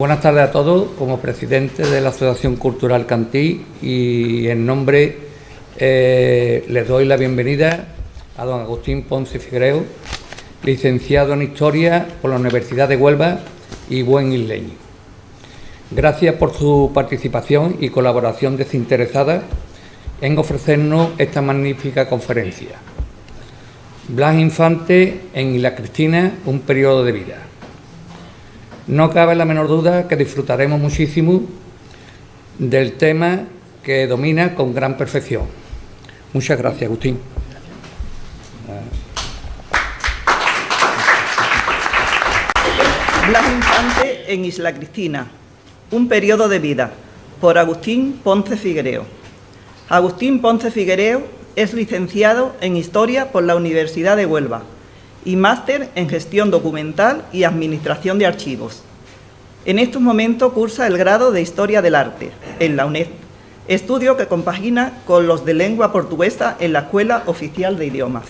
Buenas tardes a todos. Como presidente de la Asociación Cultural Cantí y en nombre les doy la bienvenida a don Agustín Ponce Figuereo, licenciado en Historia por la Universidad de Huelva y buen isleño. Gracias por su participación y colaboración desinteresada en ofrecernos esta magnífica conferencia. Blas Infante en Isla Cristina, un periodo de vida. No cabe la menor duda que disfrutaremos muchísimo del tema que domina con gran perfección. Muchas gracias, Agustín. Blas Infante en Isla Cristina, un periodo de vida, por Agustín Ponce Figuereo. Agustín Ponce Figuereo es licenciado en Historia por la Universidad de Huelva y máster en Gestión Documental y Administración de Archivos. En estos momentos cursa el grado de Historia del Arte en la UNED, estudio que compagina con los de lengua portuguesa en la Escuela Oficial de Idiomas.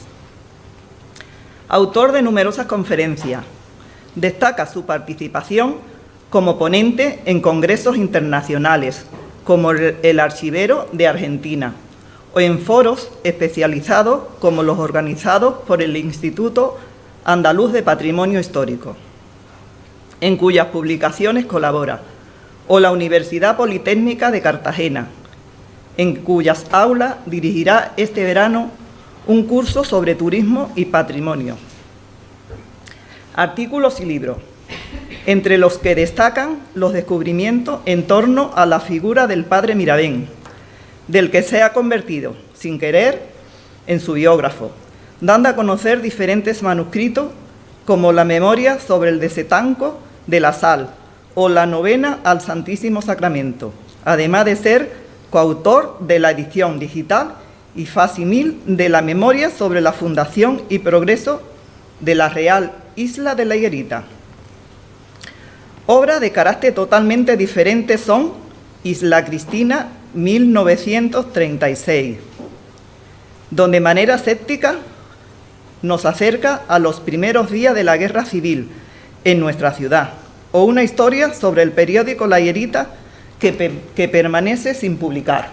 Autor de numerosas conferencias, destaca su participación como ponente en congresos internacionales, como el Archivero de Argentina, o en foros especializados como los organizados por el Instituto Andaluz de Patrimonio Histórico, en cuyas publicaciones colabora, o la Universidad Politécnica de Cartagena, en cuyas aulas dirigirá este verano un curso sobre turismo y patrimonio. Artículos y libros, entre los que destacan los descubrimientos en torno a la figura del padre Miravén, del que se ha convertido, sin querer, en su biógrafo, dando a conocer diferentes manuscritos como la Memoria sobre el Desetanco de la Sal o la Novena al Santísimo Sacramento, además de ser coautor de la edición digital y facsimil de la Memoria sobre la fundación y progreso de la Real Isla de la Higuerita. Obras de carácter totalmente diferente son Isla Cristina 1936, donde de manera escéptica nos acerca a los primeros días de la Guerra Civil en nuestra ciudad, o una historia sobre el periódico La Higuerita que permanece sin publicar.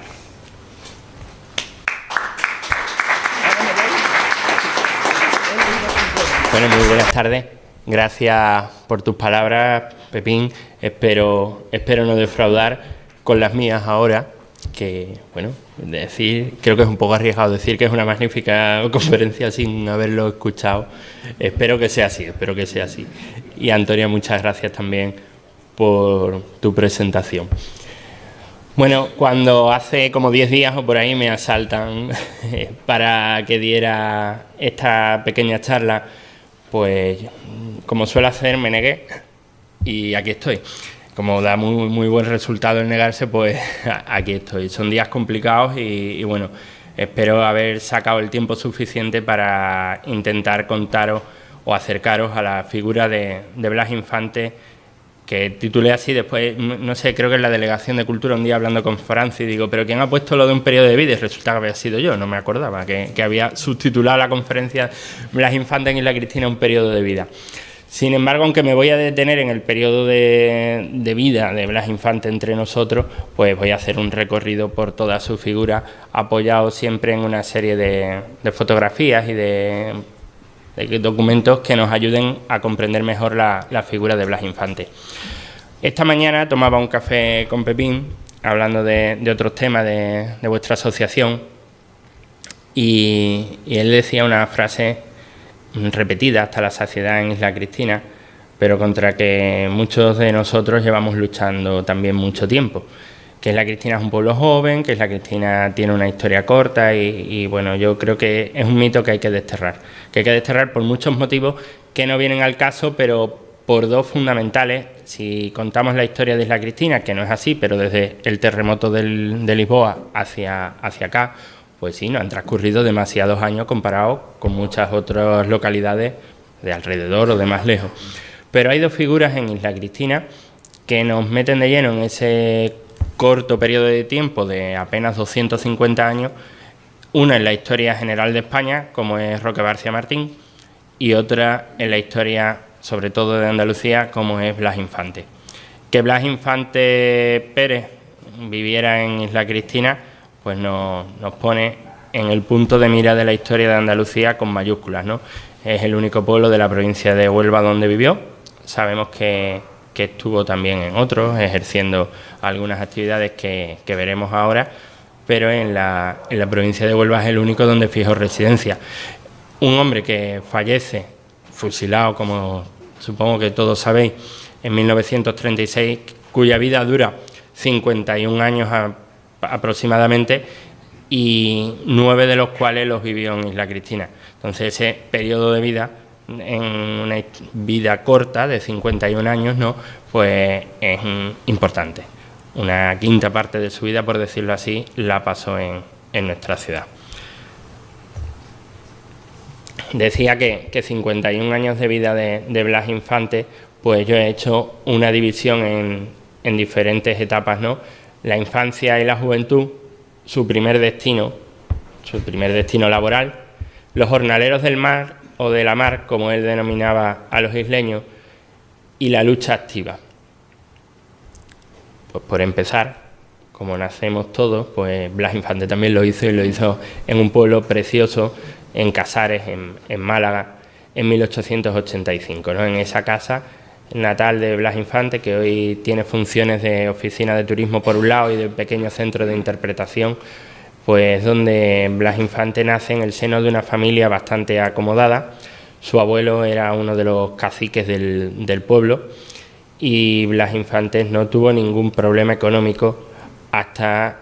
Bueno, muy buenas tardes. Gracias por tus palabras, Pepín. Espero no defraudar con las mías ahora, que, bueno, creo que es un poco arriesgado decir que es una magnífica conferencia sin haberlo escuchado. Espero que sea así. Y Antonia, muchas gracias también por tu presentación. Bueno, cuando hace como 10 días o por ahí me asaltan para que diera esta pequeña charla, pues como suelo hacer me negué y aquí estoy. Como da muy buen resultado el negarse, pues aquí estoy. Son días complicados y bueno, espero haber sacado el tiempo suficiente para intentar contaros o acercaros a la figura de Blas Infante, que titulé así. Después, no sé, creo que en la Delegación de Cultura un día hablando con Francis, digo, ¿pero quién ha puesto lo de un periodo de vida? Y resulta que había sido yo, no me acordaba, que había subtitulado la conferencia Blas Infante en Isla Cristina, un periodo de vida. Sin embargo, aunque me voy a detener en el periodo de vida de Blas Infante entre nosotros, pues voy a hacer un recorrido por toda su figura, apoyado siempre en una serie de fotografías y de documentos que nos ayuden a comprender mejor la figura de Blas Infante. Esta mañana tomaba un café con Pepín, hablando de otros temas de vuestra asociación, y él decía una frase repetida hasta la saciedad en Isla Cristina, pero contra que muchos de nosotros llevamos luchando también mucho tiempo, que Isla Cristina es un pueblo joven, que Isla Cristina tiene una historia corta y bueno, yo creo que es un mito que hay que desterrar por muchos motivos que no vienen al caso, pero por dos fundamentales. Si contamos la historia de Isla Cristina, que no es así, pero desde el terremoto de Lisboa hacia acá, pues sí, nos han transcurrido demasiados años comparados con muchas otras localidades de alrededor o de más lejos. Pero hay dos figuras en Isla Cristina que nos meten de lleno en ese corto periodo de tiempo de apenas 250 años, una en la historia general de España, como es Roque García Martín, y otra en la historia, sobre todo de Andalucía, como es Blas Infante. Que Blas Infante Pérez viviera en Isla Cristina, pues nos pone en el punto de mira de la historia de Andalucía con mayúsculas, ¿no? Es el único pueblo de la provincia de Huelva donde vivió. Sabemos que estuvo también en otros, ejerciendo algunas actividades que veremos ahora, pero en la provincia de Huelva es el único donde fijó residencia. Un hombre que fallece fusilado, como supongo que todos sabéis, en 1936, cuya vida dura 51 años aproximadamente, y 9 de los cuales los vivió en Isla Cristina. Entonces, ese periodo de vida, en una vida corta de 51 años, ¿no?, pues es importante. Una quinta parte de su vida, por decirlo así, la pasó en nuestra ciudad. Decía que 51 años de vida de Blas Infante, pues yo he hecho una división en diferentes etapas, ¿no? La infancia y la juventud, su primer destino laboral, los jornaleros del mar o de la mar, como él denominaba a los isleños, y la lucha activa. Pues por empezar, como nacemos todos, pues Blas Infante también lo hizo, y lo hizo en un pueblo precioso, en Casares, en Málaga, en 1885, ¿no? En esa casa natal de Blas Infante, que hoy tiene funciones de oficina de turismo por un lado y de pequeño centro de interpretación, pues donde Blas Infante nace en el seno de una familia bastante acomodada. Su abuelo era uno de los caciques del pueblo, y Blas Infante no tuvo ningún problema económico hasta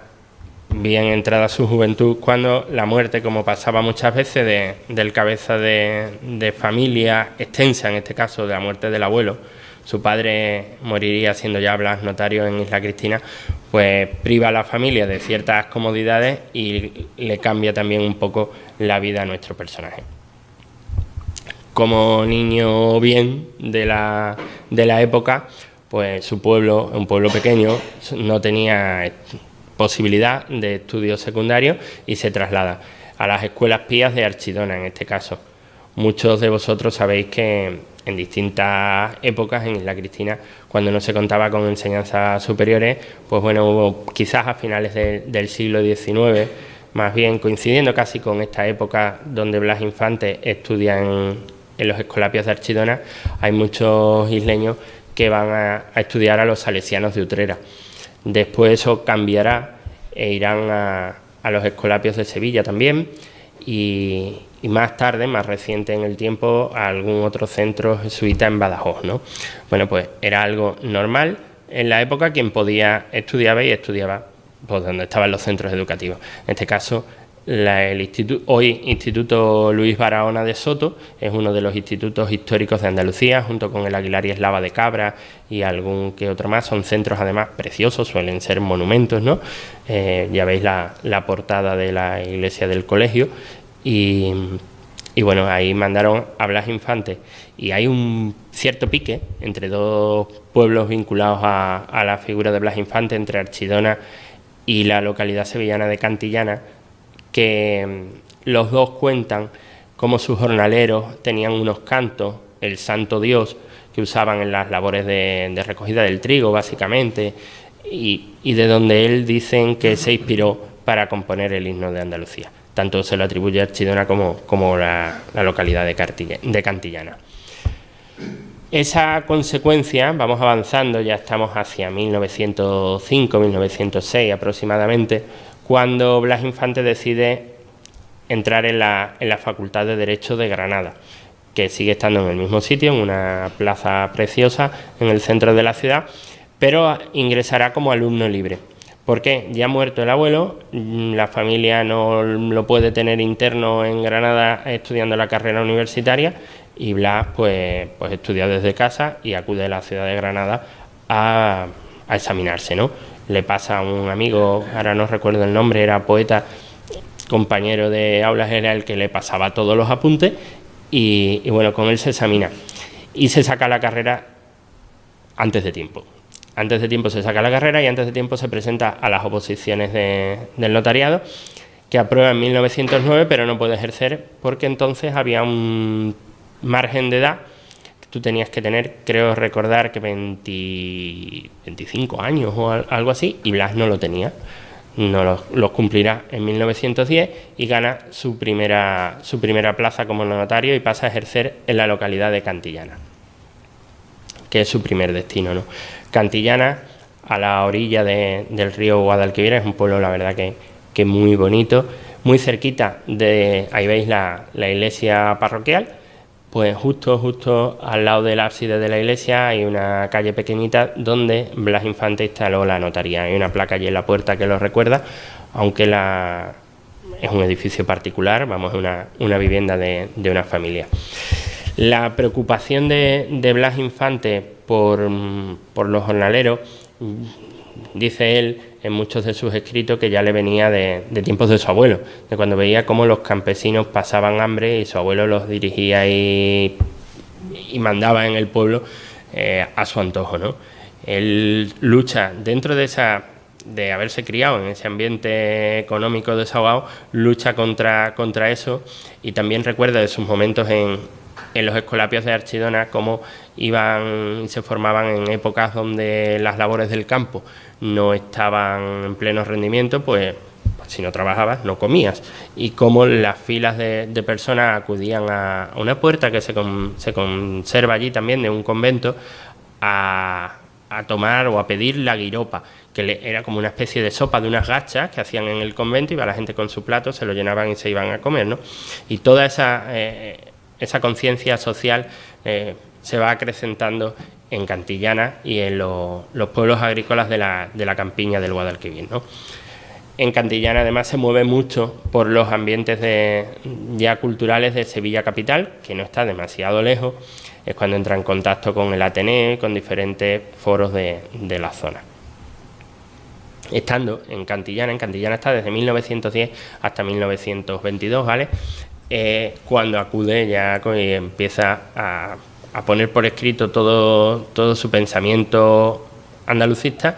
bien entrada su juventud, cuando la muerte, como pasaba muchas veces, del cabeza de familia extensa, en este caso de la muerte del abuelo, su padre moriría siendo ya Blas notario en Isla Cristina, pues priva a la familia de ciertas comodidades y le cambia también un poco la vida a nuestro personaje. Como niño bien de la época, pues su pueblo, un pueblo pequeño, no tenía posibilidad de estudios secundarios y se traslada a las escuelas pías de Archidona, en este caso. Muchos de vosotros sabéis que en distintas épocas en Isla Cristina, cuando no se contaba con enseñanzas superiores, pues bueno, hubo quizás a finales del siglo XIX, más bien coincidiendo casi con esta época donde Blas Infante estudia en los Escolapios de Archidona, hay muchos isleños que van a estudiar a los salesianos de Utrera. Después eso cambiará e irán a los Escolapios de Sevilla también, y más tarde, más reciente en el tiempo, a algún otro centro jesuita en Badajoz, ¿no? Bueno, pues era algo normal en la época. Quien podía estudiaba, y estudiaba pues donde estaban los centros educativos. En este caso, el Instituto Luis Barahona de Soto es uno de los institutos históricos de Andalucía, junto con el Aguilar y Eslava de Cabra y algún que otro más. Son centros además preciosos, suelen ser monumentos, ¿no? Ya veis la portada de la iglesia del colegio, y bueno, ahí mandaron a Blas Infante, y hay un cierto pique entre dos pueblos vinculados a la figura de Blas Infante, entre Archidona y la localidad sevillana de Cantillana, que los dos cuentan cómo sus jornaleros tenían unos cantos, el Santo Dios, que usaban en las labores de recogida del trigo, básicamente, y de donde él dicen que se inspiró para componer el himno de Andalucía. Tanto se lo atribuye a Archidona como la localidad de Cantillana. Esa consecuencia, vamos avanzando, ya estamos hacia 1905, 1906 aproximadamente, cuando Blas Infante decide entrar en la Facultad de Derecho de Granada, que sigue estando en el mismo sitio, en una plaza preciosa en el centro de la ciudad, pero ingresará como alumno libre. ¿Por qué? Ya muerto el abuelo, la familia no lo puede tener interno en Granada estudiando la carrera universitaria, y Blas pues estudia desde casa y acude a la ciudad de Granada a examinarse, ¿no? Le pasa a un amigo, ahora no recuerdo el nombre, era poeta, compañero de aulas, era el que le pasaba todos los apuntes, y bueno, con él se examina y se saca la carrera antes de tiempo. Antes de tiempo se saca la carrera, y antes de tiempo se presenta a las oposiciones del notariado, que aprueba en 1909, pero no puede ejercer porque entonces había un margen de edad. tú tenías que tener, creo recordar que 25 años o algo así, y Blas no lo tenía. No los cumplirá en 1910 y gana su primera plaza como notario y pasa a ejercer en la localidad de Cantillana, que es su primer destino, ¿no? Cantillana, a la orilla del río Guadalquivir, es un pueblo, la verdad, que muy bonito, muy cerquita de, ahí veis la iglesia parroquial, pues justo al lado del ábside de la iglesia hay una calle pequeñita donde Blas Infante instaló la notaría. Hay una placa allí en la puerta que lo recuerda, aunque es un edificio particular, vamos, una vivienda de una familia. La preocupación de Blas Infante por los jornaleros, dice él en muchos de sus escritos que ya le venía de tiempos de su abuelo, de cuando veía cómo los campesinos pasaban hambre y su abuelo los dirigía y mandaba en el pueblo a su antojo, ¿no? Él lucha dentro de haberse criado en ese ambiente económico desahogado, lucha contra eso, y también recuerda de sus momentos en los escolapios de Archidona, cómo iban y se formaban en épocas donde las labores del campo no estaban en pleno rendimiento, pues si no trabajabas no comías, y cómo las filas de personas acudían a una puerta que se conserva allí también de un convento a tomar o a pedir la guiropa, que era como una especie de sopa de unas gachas que hacían en el convento, iba la gente con su plato, se lo llenaban y se iban a comer, ¿no? Y toda esa conciencia social se va acrecentando en Cantillana y en los pueblos agrícolas de la campiña del Guadalquivir, ¿no? En Cantillana además se mueve mucho por los ambientes ya culturales de Sevilla capital, que no está demasiado lejos, es cuando entra en contacto con el Ateneo y con diferentes foros de la zona. Estando en Cantillana está desde 1910 hasta 1922, ¿vale? Cuando acude ya y empieza a poner por escrito todo su pensamiento andalucista,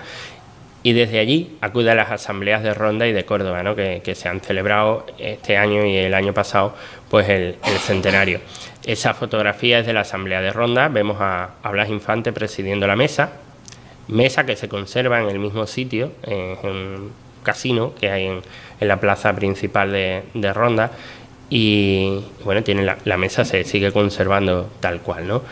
y desde allí acude a las asambleas de Ronda y de Córdoba, ¿no? que se han celebrado este año y el año pasado, pues el centenario. Esa fotografía es de la asamblea de Ronda, vemos a Blas Infante presidiendo la mesa que se conserva en el mismo sitio, en un casino que hay en la plaza principal de Ronda. Y bueno, la mesa se sigue conservando tal cual, ¿no?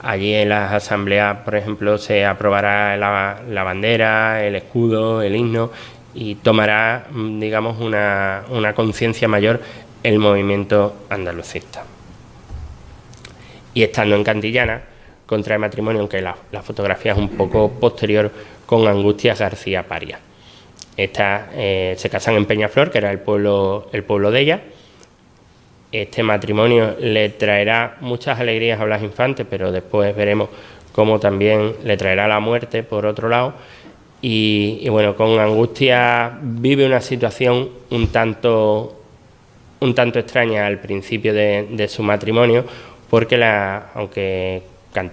Allí en las asambleas, por ejemplo, se aprobará la bandera, el escudo, el himno, y tomará, digamos, una conciencia mayor el movimiento andalucista. Y estando en Cantillana, contrae matrimonio, aunque la fotografía es un poco posterior, con Angustias García Paria. Se casan en Peñaflor, que era el pueblo de ella. Este matrimonio le traerá muchas alegrías a Blas Infante, pero después veremos cómo también le traerá la muerte, por otro lado. Y bueno, con Angustia vive una situación un tanto extraña al principio de su matrimonio, porque aunque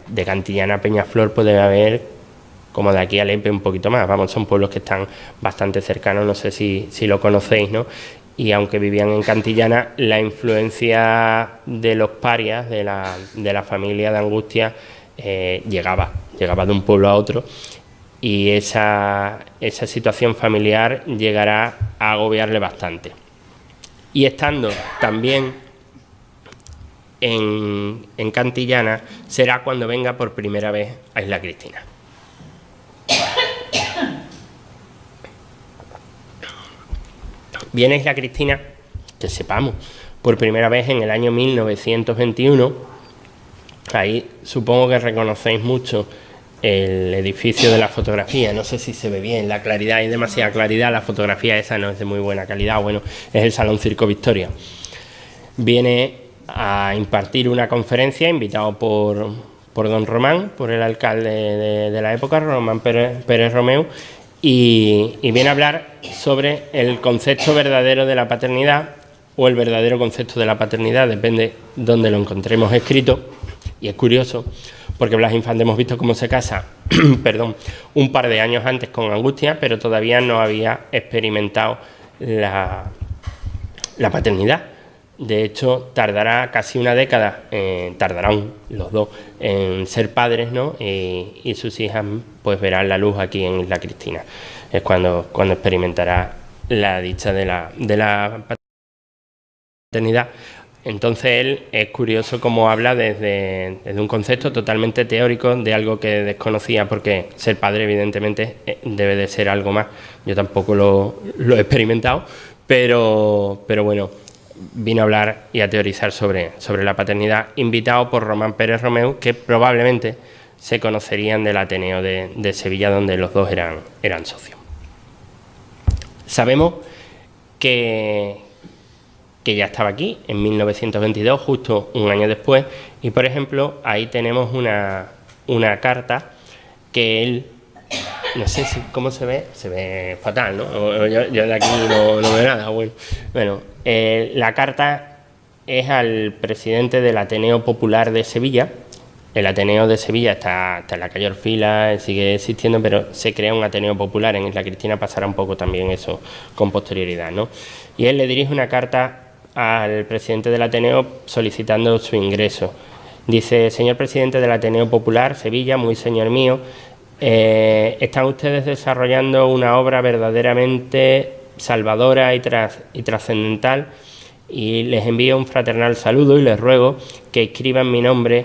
de Cantillana a Peñaflor puede haber, como de aquí a Lepe, un poquito más. Vamos, son pueblos que están bastante cercanos, no sé si lo conocéis, ¿no? Y aunque vivían en Cantillana, la influencia de los parias, de la familia de Angustia, llegaba de un pueblo a otro, y esa situación familiar llegará a agobiarle bastante. Y estando también en Cantillana, será cuando venga por primera vez a Isla Cristina. Viene a Isla Cristina, que sepamos, por primera vez en el año 1921. Ahí supongo que reconocéis mucho el edificio de la fotografía. No sé si se ve bien la claridad, hay demasiada claridad, la fotografía esa no es de muy buena calidad. Bueno, es el Salón Circo Victoria. Viene a impartir una conferencia invitado por don Román, por el alcalde de la época, Román Pérez Romeu, y viene a hablar sobre el concepto verdadero de la paternidad, o el verdadero concepto de la paternidad, depende donde lo encontremos escrito. Y es curioso, porque Blas Infante hemos visto cómo se casa un par de años antes con Angustia, pero todavía no había experimentado la paternidad. De hecho, tardará casi una década, tardarán los dos en ser padres, ¿no? Y sus hijas pues verán la luz aquí en Isla Cristina. Es cuando experimentará la dicha de la paternidad. Entonces él es curioso cómo habla desde un concepto totalmente teórico de algo que desconocía, porque ser padre evidentemente debe de ser algo más. Yo tampoco lo he experimentado, pero bueno, vino a hablar y a teorizar sobre la paternidad, invitado por Román Pérez Romeu, que probablemente se conocerían del Ateneo de Sevilla, donde los dos eran socios. Sabemos que ya estaba aquí en 1922, justo un año después, y por ejemplo ahí tenemos una carta que él, no sé cómo se ve fatal, ¿no? Yo de aquí no veo nada. Bueno, la carta es al presidente del Ateneo Popular de Sevilla. El Ateneo de Sevilla está en la calle Orfila, sigue existiendo, pero se crea un Ateneo Popular. En Isla Cristina pasará un poco también eso con posterioridad, ¿no? Y él le dirige una carta al presidente del Ateneo solicitando su ingreso. Dice: señor presidente del Ateneo Popular Sevilla, muy señor mío, están ustedes desarrollando una obra verdaderamente salvadora y trascendental, y les envío un fraternal saludo y les ruego que escriban mi nombre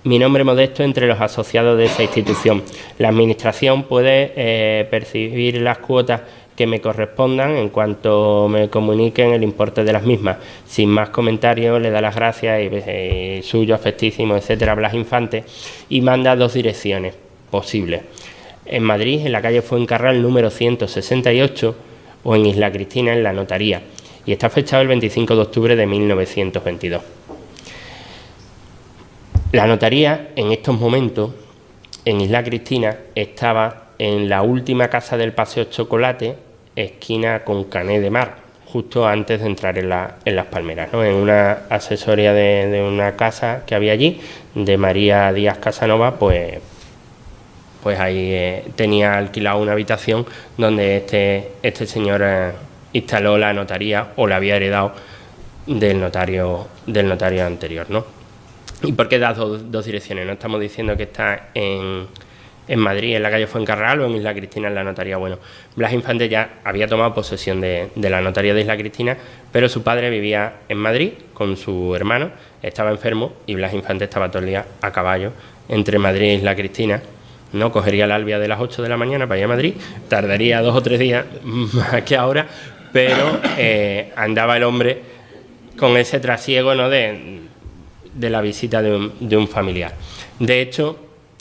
modesto entre los asociados de esa institución. La Administración puede percibir las cuotas que me correspondan en cuanto me comuniquen el importe de las mismas. Sin más comentarios, le da las gracias y suyo afectísimo, etcétera, Blas Infante, y manda 2 direcciones posibles: en Madrid, en la calle Fuencarral número 168, o en Isla Cristina, en la notaría, y está fechado el 25 de octubre de 1922. La notaría en estos momentos en Isla Cristina estaba en la última casa del Paseo Chocolate, esquina con Canet de Mar, justo antes de entrar en Las Palmeras, ¿no? En una asesoría de una casa que había allí, de María Díaz Casanova, pues ahí tenía alquilado una habitación donde este señor instaló la notaría, o la había heredado del notario anterior, ¿no? ¿Y por qué das dos direcciones? No estamos diciendo que está en Madrid, en la calle Fuencarral, o en Isla Cristina, en la notaría. Bueno, Blas Infante ya había tomado posesión de la notaría de Isla Cristina, pero su padre vivía en Madrid con su hermano, estaba enfermo, y Blas Infante estaba todo el día a caballo entre Madrid e Isla Cristina, ¿no? Cogería la albia de las 8 de la mañana para ir a Madrid, tardaría 2 o 3 días más que ahora, pero andaba el hombre con ese trasiego, ¿no?, de la visita de un familiar. De hecho,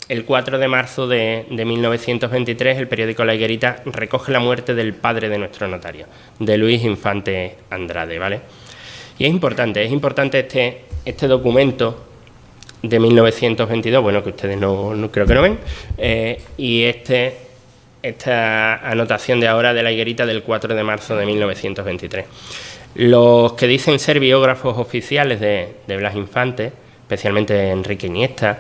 el 4 de marzo de 1923, el periódico La Higuerita recoge la muerte del padre de nuestro notario, de Luis Infante Andrade, ¿vale? Y es importante este documento de 1922, bueno, que ustedes no creo que no ven, y esta anotación de ahora de La Higuerita del 4 de marzo de 1923. Los que dicen ser biógrafos oficiales de Blas Infante, especialmente Enrique Iniesta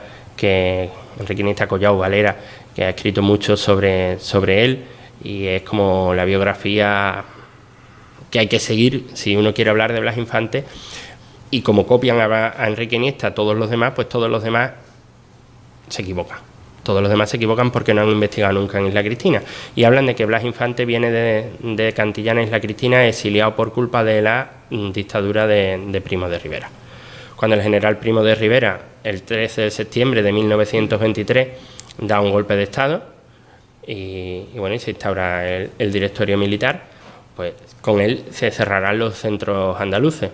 Collao Galera, que ha escrito mucho sobre él, y es como la biografía que hay que seguir si uno quiere hablar de Blas Infante, y como copian a Enrique Iniesta todos los demás, pues todos los demás se equivocan. Todos los demás se equivocan porque no han investigado nunca en Isla Cristina, y hablan de que Blas Infante viene de Cantillana a Isla Cristina, exiliado por culpa de la dictadura de Primo de Rivera. Cuando el general Primo de Rivera, el 13 de septiembre de 1923, da un golpe de Estado y se instaura el directorio militar, pues con él se cerrarán los centros andaluces.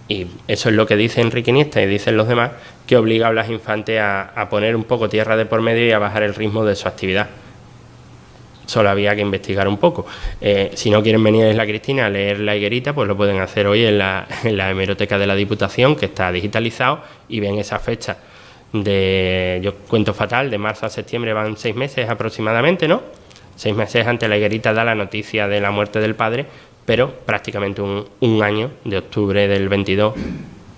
Y eso es lo que dice Enrique Iniesta y dicen los demás, que obliga a Blas Infante a poner un poco tierra de por medio y a bajar el ritmo de su actividad. Solo había que investigar un poco. Si no quieren venir a Isla Cristina a leer La Higuerita, pues lo pueden hacer hoy en la hemeroteca de la Diputación, que está digitalizado, y ven esa fecha yo cuento fatal, de marzo a septiembre van 6 meses aproximadamente, ¿no? 6 meses antes La Higuerita da la noticia de la muerte del padre, pero prácticamente un año, de octubre del 22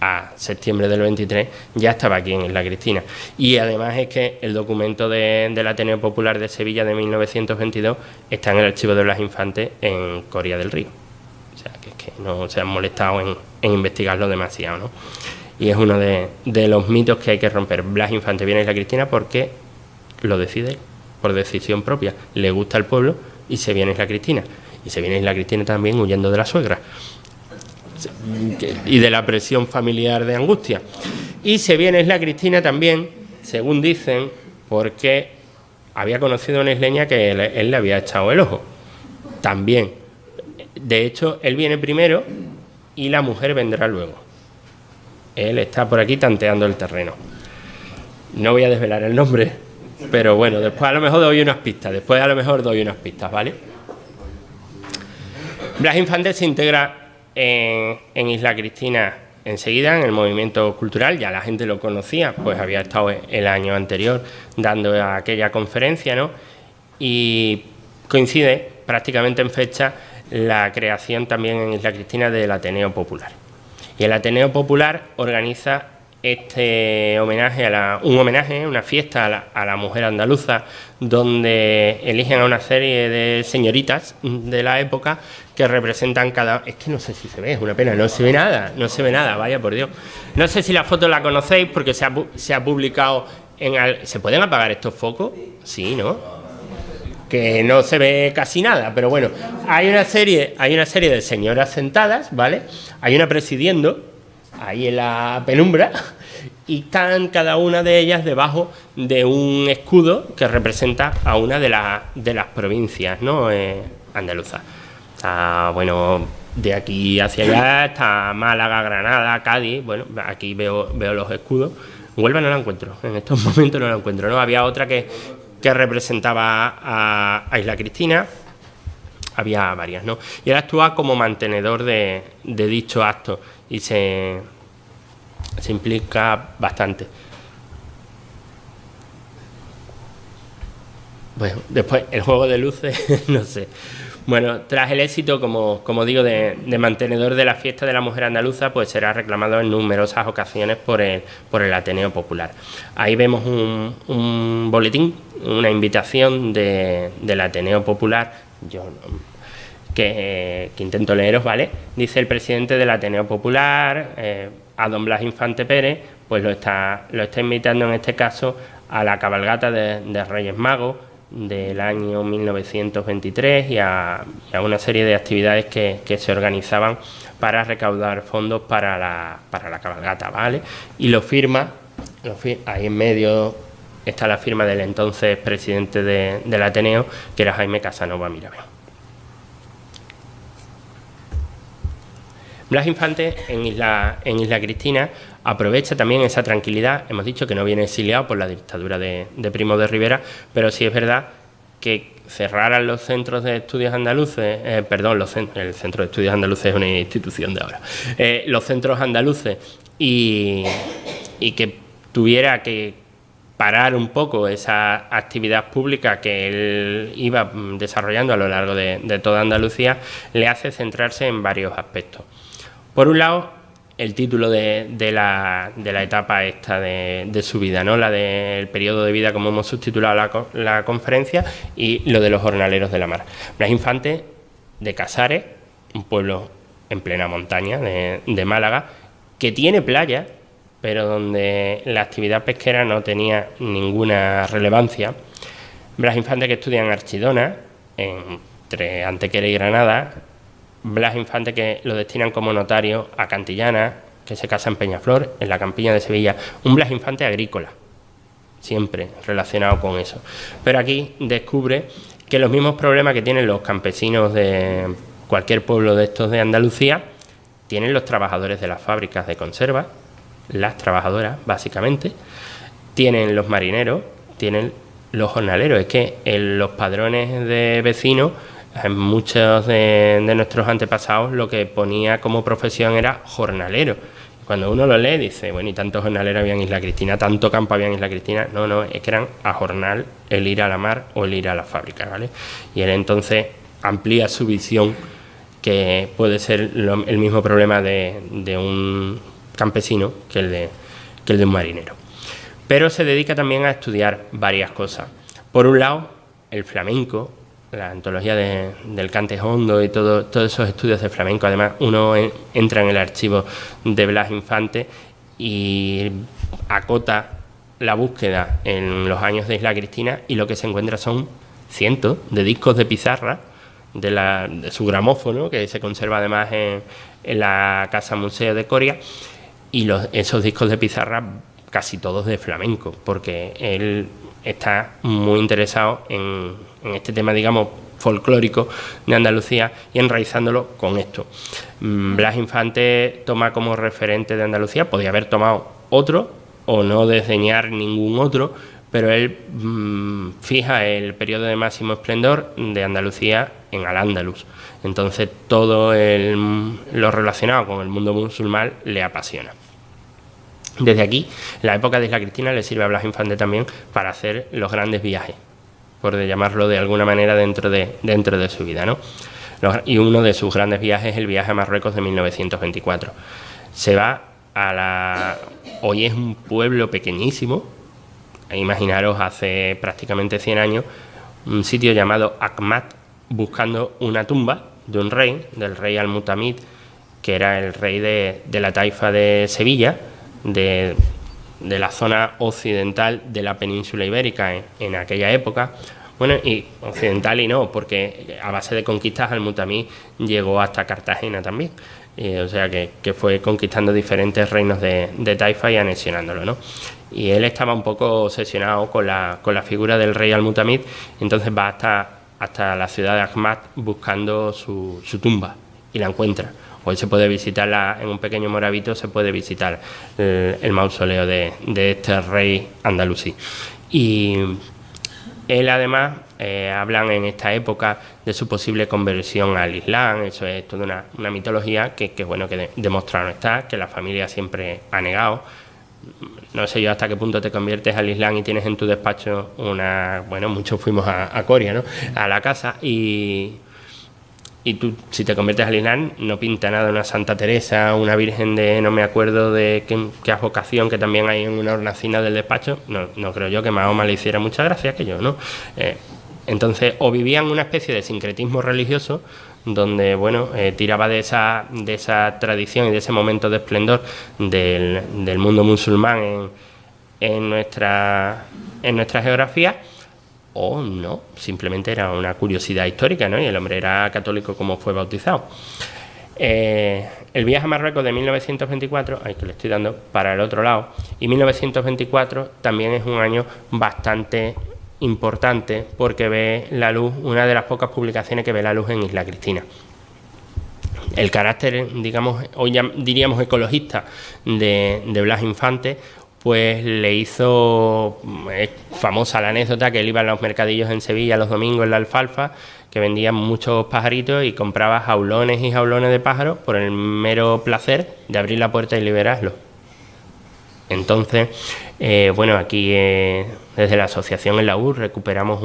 a septiembre del 23, ya estaba aquí en Isla Cristina. Y además es que el documento del Ateneo Popular de Sevilla de 1922 está en el archivo de Blas Infante en Coria del Río. O sea, que es que no se han molestado en investigarlo demasiado, ¿no? Y es uno de los mitos que hay que romper. Blas Infante viene a Isla Cristina porque lo decide por decisión propia. Le gusta el pueblo y se viene a Isla Cristina. Y se viene a Isla Cristina también huyendo de la suegra y de la presión familiar de Angustia. Y se viene a Isla Cristina también, según dicen, porque había conocido a una isleña que él le había echado el ojo. También. De hecho, él viene primero y la mujer vendrá luego. Él está por aquí tanteando el terreno. No voy a desvelar el nombre, pero bueno, después a lo mejor doy unas pistas, ¿vale? Blas Infante se integra en Isla Cristina enseguida, en el movimiento cultural. Ya la gente lo conocía, pues había estado el año anterior dando aquella conferencia, ¿no? Y coincide prácticamente en fecha la creación también en Isla Cristina del Ateneo Popular. Y el Ateneo Popular organiza una fiesta a la mujer andaluza, donde eligen a una serie de señoritas de la época que representan es que no sé si se ve, es una pena, no se ve nada, vaya por Dios. No sé si la foto la conocéis porque se ha publicado ¿Se pueden apagar estos focos? Sí, ¿no? Que no se ve casi nada, pero bueno, hay una serie de señoras sentadas, ¿vale? Hay una presidiendo ahí en la penumbra y están cada una de ellas debajo de un escudo que representa a una de las provincias, ¿no? Andaluzas. Bueno, de aquí hacia allá está Málaga, Granada, Cádiz. Bueno, aquí veo los escudos. Huelva no la encuentro, en estos momentos no la encuentro, ¿no? Había otra que representaba a Isla Cristina, había varias, ¿no? Y él actúa como mantenedor de dicho acto y se implica bastante. Bueno, después el juego de luces, no sé. Bueno, tras el éxito, como digo, de mantenedor de la fiesta de la mujer andaluza, pues será reclamado en numerosas ocasiones por el Ateneo Popular. Ahí vemos un boletín, una invitación del Ateneo Popular, que intento leeros, ¿vale? Dice: el presidente del Ateneo Popular, a don Blas Infante Pérez, pues lo está invitando en este caso a la cabalgata de Reyes Magos del año 1923 y a una serie de actividades que se organizaban para recaudar fondos para la cabalgata, ¿vale? Y lo firma, ahí en medio está la firma del entonces presidente del Ateneo, que era Jaime Casanova Mirabén. Blas Infante en Isla Cristina aprovecha también esa tranquilidad. Hemos dicho que no viene exiliado por la dictadura de Primo de Rivera, pero sí es verdad que cerraran los centros de estudios andaluces, el Centro de Estudios Andaluces es una institución de ahora, los centros andaluces y que tuviera que parar un poco esa actividad pública que él iba desarrollando a lo largo de toda Andalucía, le hace centrarse en varios aspectos. Por un lado, el título de la etapa esta de su vida, ¿no? La del periodo de vida, como hemos subtitulado la conferencia, y lo de los jornaleros de la mar. Blas Infante, de Casares, un pueblo en plena montaña de Málaga, que tiene playa, pero donde la actividad pesquera no tenía ninguna relevancia. Blas Infante, que estudia en Archidona, entre Antequera y Granada. Blas Infante, que lo destinan como notario a Cantillana, que se casa en Peñaflor, en la campiña de Sevilla. Un Blas Infante agrícola, siempre relacionado con eso. Pero aquí descubre que los mismos problemas que tienen los campesinos de cualquier pueblo de estos de Andalucía, tienen los trabajadores de las fábricas de conserva, las trabajadoras, básicamente, tienen los marineros, tienen los jornaleros. Es que en los padrones de vecinos, muchos de nuestros antepasados lo que ponía como profesión era jornalero. Cuando uno lo lee dice, bueno, y tantos jornaleros había en Isla Cristina, tanto campo había en Isla Cristina. No, es que eran a jornal el ir a la mar o el ir a la fábrica, ¿vale? Y él entonces amplía su visión, que puede ser el mismo problema de un campesino que el de un marinero. Pero se dedica también a estudiar varias cosas. Por un lado, el flamenco, la antología del cante hondo y todos esos estudios de flamenco. Además, uno entra en el archivo de Blas Infante y acota la búsqueda en los años de Isla Cristina, y lo que se encuentra son cientos de discos de pizarra de su gramófono, que se conserva además en la Casa Museo de Coria, y esos discos de pizarra casi todos de flamenco, porque él está muy interesado en este tema, digamos, folclórico de Andalucía, y enraizándolo con esto. Blas Infante toma como referente de Andalucía, podía haber tomado otro o no desdeñar ningún otro, pero él fija el periodo de máximo esplendor de Andalucía en Al-Ándalus. Entonces todo lo relacionado con el mundo musulmán le apasiona. Desde aquí, la época de Isla Cristina le sirve a Blas Infante también para hacer los grandes viajes, por llamarlo de alguna manera, dentro de su vida, ¿no? Y uno de sus grandes viajes es el viaje a Marruecos de 1924. Se va hoy es un pueblo pequeñísimo, imaginaros hace prácticamente 100 años, un sitio llamado Akmat, buscando una tumba de un rey, del rey Al-Mutamid, que era el rey de la taifa de Sevilla, de la zona occidental de la península ibérica en aquella época. Bueno, y occidental y no, porque a base de conquistas Al-Mutamid llegó hasta Cartagena también. O sea que fue conquistando diferentes reinos de taifa y anexionándolo, ¿no? Y él estaba un poco obsesionado con la figura del rey Al-Mutamid, entonces va hasta la ciudad de Akmat buscando su tumba, y la encuentra. Hoy se puede visitarla en un pequeño morabito, se puede visitar el mausoleo de este rey andalusí. Y él además hablan en esta época de su posible conversión al Islam. Eso es toda una mitología que demostrado no está, que la familia siempre ha negado. No sé yo hasta qué punto te conviertes al Islam y tienes en tu despacho muchos fuimos a Coria, ¿no?, a la casa, y tú, si te conviertes al Islam, no pinta nada una Santa Teresa, una Virgen de no me acuerdo de qué advocación, que también hay en una hornacina del despacho. No creo yo que Mahoma le hiciera mucha gracia aquello, ¿no? Entonces, o vivían una especie de sincretismo religioso, donde tiraba de esa tradición y de ese momento de esplendor del mundo musulmán en nuestra geografía, o no, simplemente era una curiosidad histórica, ¿no? Y el hombre era católico como fue bautizado. El viaje a Marruecos de 1924, que le estoy dando para el otro lado, y 1924 también es un año bastante importante, porque ve la luz, una de las pocas publicaciones que ve la luz en Isla Cristina. El carácter, digamos, hoy ya diríamos ecologista de Blas Infante, pues le hizo famosa la anécdota que él iba a los mercadillos en Sevilla los domingos en la alfalfa, que vendían muchos pajaritos, y compraba jaulones y jaulones de pájaros por el mero placer de abrir la puerta y liberarlos. Entonces, aquí desde la asociación en la UR recuperamos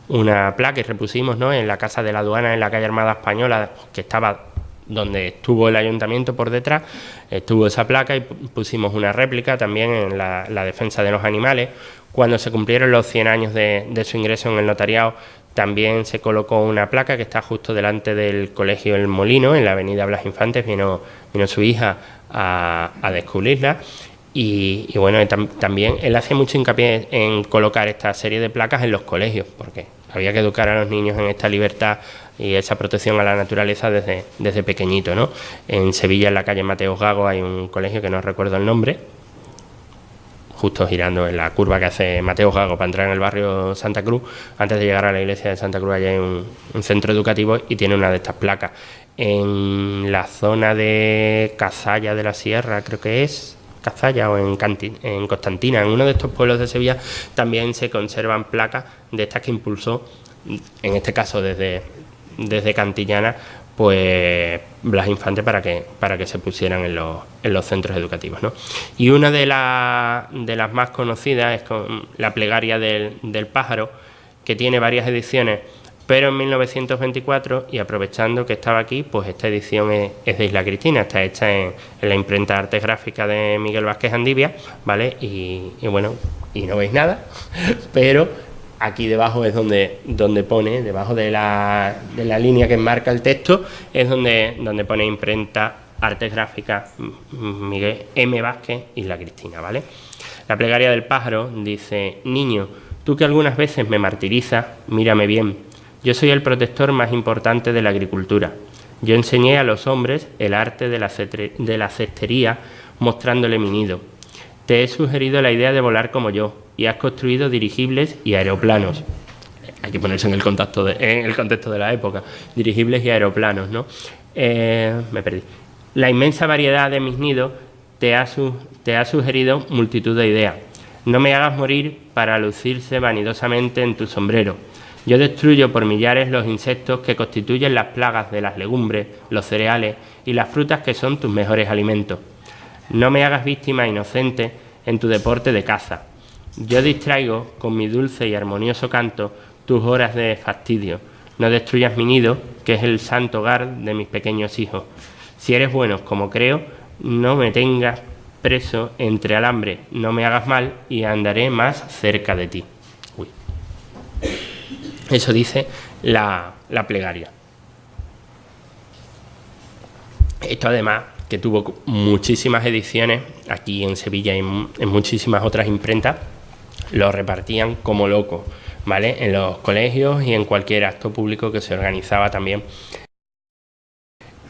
una placa y repusimos, ¿no?, en la Casa de la Aduana, en la calle Armada Española, que estaba donde estuvo el ayuntamiento por detrás, estuvo esa placa, y pusimos una réplica también en la defensa de los animales. Cuando se cumplieron los 100 años de su ingreso en el notariado, también se colocó una placa que está justo delante del Colegio El Molino, en la avenida Blas Infantes. Vino su hija a descubrirla. Y también él hacía mucho hincapié en colocar esta serie de placas en los colegios, porque había que educar a los niños en esta libertad y esa protección a la naturaleza desde pequeñito, ¿no? En Sevilla, en la calle Mateos Gago, hay un colegio que no recuerdo el nombre, justo girando en la curva que hace Mateos Gago para entrar en el barrio Santa Cruz. Antes de llegar a la iglesia de Santa Cruz, allá hay un centro educativo, y tiene una de estas placas. En la zona de Cazalla de la Sierra, creo que es Cazalla, o en Constantina, en uno de estos pueblos de Sevilla, también se conservan placas de estas que impulsó, en este caso desde Cantillana, pues Blas Infante, para que se pusieran en los centros educativos, ¿no? Y una de las más conocidas es la Plegaria del Pájaro, que tiene varias ediciones, pero en 1924, y aprovechando que estaba aquí, pues esta edición es de Isla Cristina, está hecha en la imprenta Arte Gráfica de Miguel Vázquez Andivia, ¿vale? Y no veis nada, pero aquí debajo es donde pone, debajo de la línea que enmarca el texto, es donde pone imprenta Artes Gráficas Miguel M. Vázquez, Isla Cristina, ¿vale? La plegaria del pájaro dice: niño, tú que algunas veces me martirizas, mírame bien. Yo soy el protector más importante de la agricultura. Yo enseñé a los hombres el arte de la cestería mostrándole mi nido. Te he sugerido la idea de volar como yo y has construido dirigibles y aeroplanos. Hay que ponerse en el contexto de la época. Dirigibles y aeroplanos, ¿no? Me perdí. La inmensa variedad de mis nidos te ha sugerido multitud de ideas. No me hagas morir para lucirse vanidosamente en tu sombrero. Yo destruyo por millares los insectos que constituyen las plagas de las legumbres, los cereales y las frutas que son tus mejores alimentos. No me hagas víctima inocente en tu deporte de caza. Yo distraigo con mi dulce y armonioso canto tus horas de fastidio. No destruyas mi nido, que es el santo hogar de mis pequeños hijos. Si eres bueno, como creo, no me tengas preso entre alambre, no me hagas mal y andaré más cerca de ti. Uy. Eso dice la plegaria. Esto además, que tuvo muchísimas ediciones aquí en Sevilla y en muchísimas otras imprentas, lo repartían como loco, ¿vale? En los colegios y en cualquier acto público que se organizaba también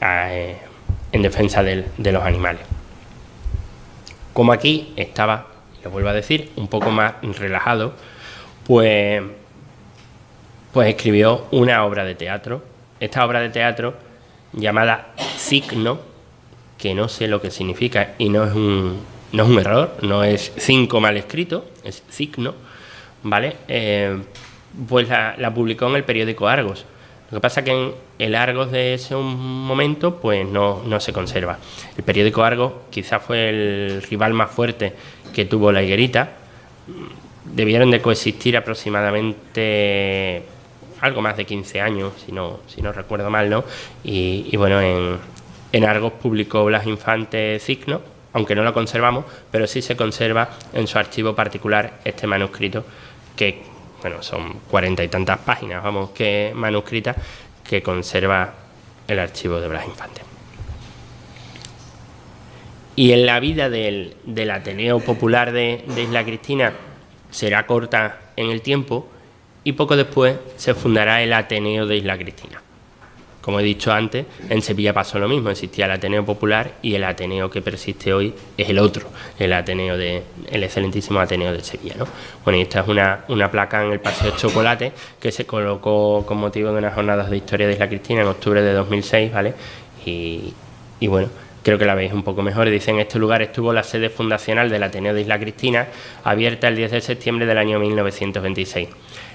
en defensa de los animales. Como aquí estaba, lo vuelvo a decir, un poco más relajado, pues escribió una obra de teatro. Esta obra de teatro llamada Cicno, que no sé lo que significa y no es un error, no es 5 mal escrito, es Cicno, ¿vale? Pues la publicó en el periódico Argos. Lo que pasa es que en el Argos de ese momento pues no se conserva. El periódico Argos quizás fue el rival más fuerte que tuvo La Higuerita. Debieron de coexistir aproximadamente algo más de 15 años, si no recuerdo mal, ¿no? Y bueno, en Argos publicó Blas Infante Cicno, aunque no lo conservamos, pero sí se conserva en su archivo particular este manuscrito, que bueno, son 40 y tantas páginas, vamos, que manuscritas, que conserva el archivo de Blas Infante. Y en la vida del Ateneo Popular de Isla Cristina será corta en el tiempo, y poco después se fundará el Ateneo de Isla Cristina. Como he dicho antes, en Sevilla pasó lo mismo, existía el Ateneo Popular y el Ateneo que persiste hoy es el otro, el excelentísimo Ateneo de Sevilla, ¿no? Bueno, y esta es una placa en el Paseo Chocolate que se colocó con motivo de unas jornadas de historia de Isla Cristina en octubre de 2006, ¿vale? Y bueno, creo que la veis un poco mejor. Dice: en este lugar estuvo la sede fundacional del Ateneo de Isla Cristina, abierta el 10 de septiembre del año 1926.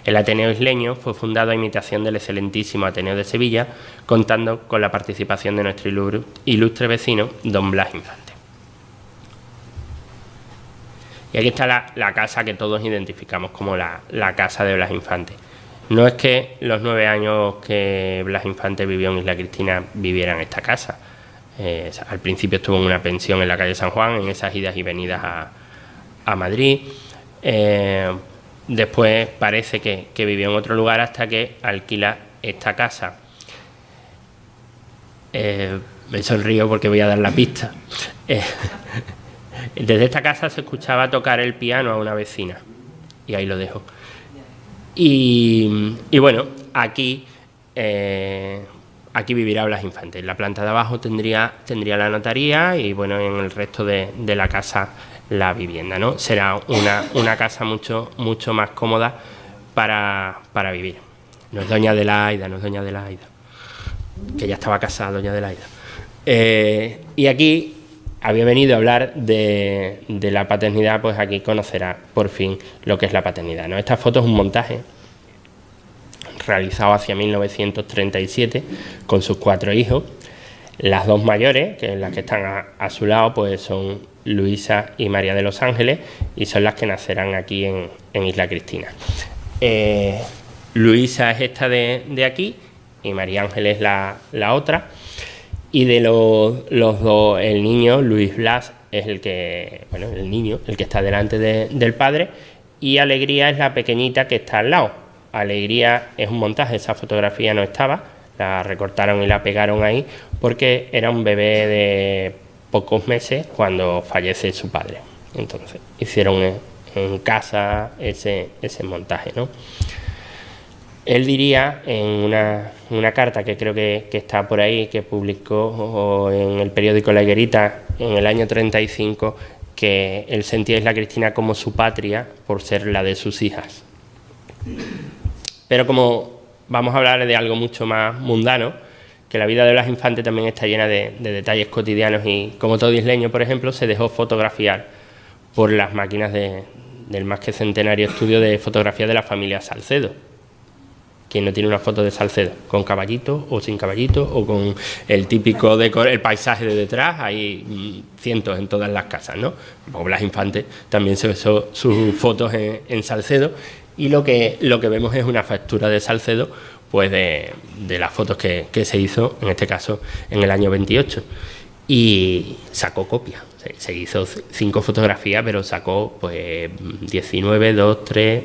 El Ateneo isleño fue fundado a imitación del excelentísimo Ateneo de Sevilla, contando con la participación de nuestro ilustre vecino, don Blas Infante. Y aquí está la casa que todos identificamos como la casa de Blas Infante. No es que los 9 años que Blas Infante vivió en Isla Cristina viviera en esta casa. Al principio estuvo en una pensión en la calle San Juan, en esas idas y venidas a Madrid. Después parece que vivió en otro lugar hasta que alquila esta casa. Me sonrío porque voy a dar la pista. Desde esta casa se escuchaba tocar el piano a una vecina. Y ahí lo dejo. Y bueno, aquí vivirá Blas Infante. En la planta de abajo tendría la notaría y bueno, en el resto de la casa la vivienda, ¿no? Será una casa mucho más cómoda para vivir. No es doña Adelaida, que ya estaba casada doña Adelaida. Y aquí había venido a hablar de la paternidad, pues aquí conocerá por fin lo que es la paternidad, ¿no? Esta foto es un montaje realizado hacia 1937 con sus 4 hijos. Las 2 mayores, que las que están a su lado, pues son Luisa y María de los Ángeles, y son las que nacerán aquí en Isla Cristina. Luisa es esta de aquí y María Ángeles la otra. Y de los 2, el niño, Luis Blas, es el que está delante del padre, y Alegría es la pequeñita que está al lado. Alegría es un montaje, esa fotografía no estaba, la recortaron y la pegaron ahí porque era un bebé de pocos meses cuando fallece su padre. Entonces hicieron en casa ese montaje, ¿no? Él diría en una carta que creo que está por ahí, que publicó en el periódico La Higuerita en el año 35, que él sentía a Isla Cristina como su patria por ser la de sus hijas. Pero como vamos a hablar de algo mucho más mundano, que la vida de Blas Infante también está llena de detalles cotidianos y, como todo isleño, por ejemplo, se dejó fotografiar por las máquinas del más que centenario estudio de fotografía de la familia Salcedo. ¿Quién no tiene una foto de Salcedo? ¿Con caballito o sin caballito? ¿O con el típico el paisaje de detrás? Hay cientos en todas las casas, ¿no? Pues Blas Infante también se besó sus fotos en Salcedo, y lo que vemos es una factura de Salcedo, pues de las fotos que se hizo, en este caso, en el año 28. Y sacó copia. Se hizo 5 fotografías, pero sacó pues 19, 2, 3...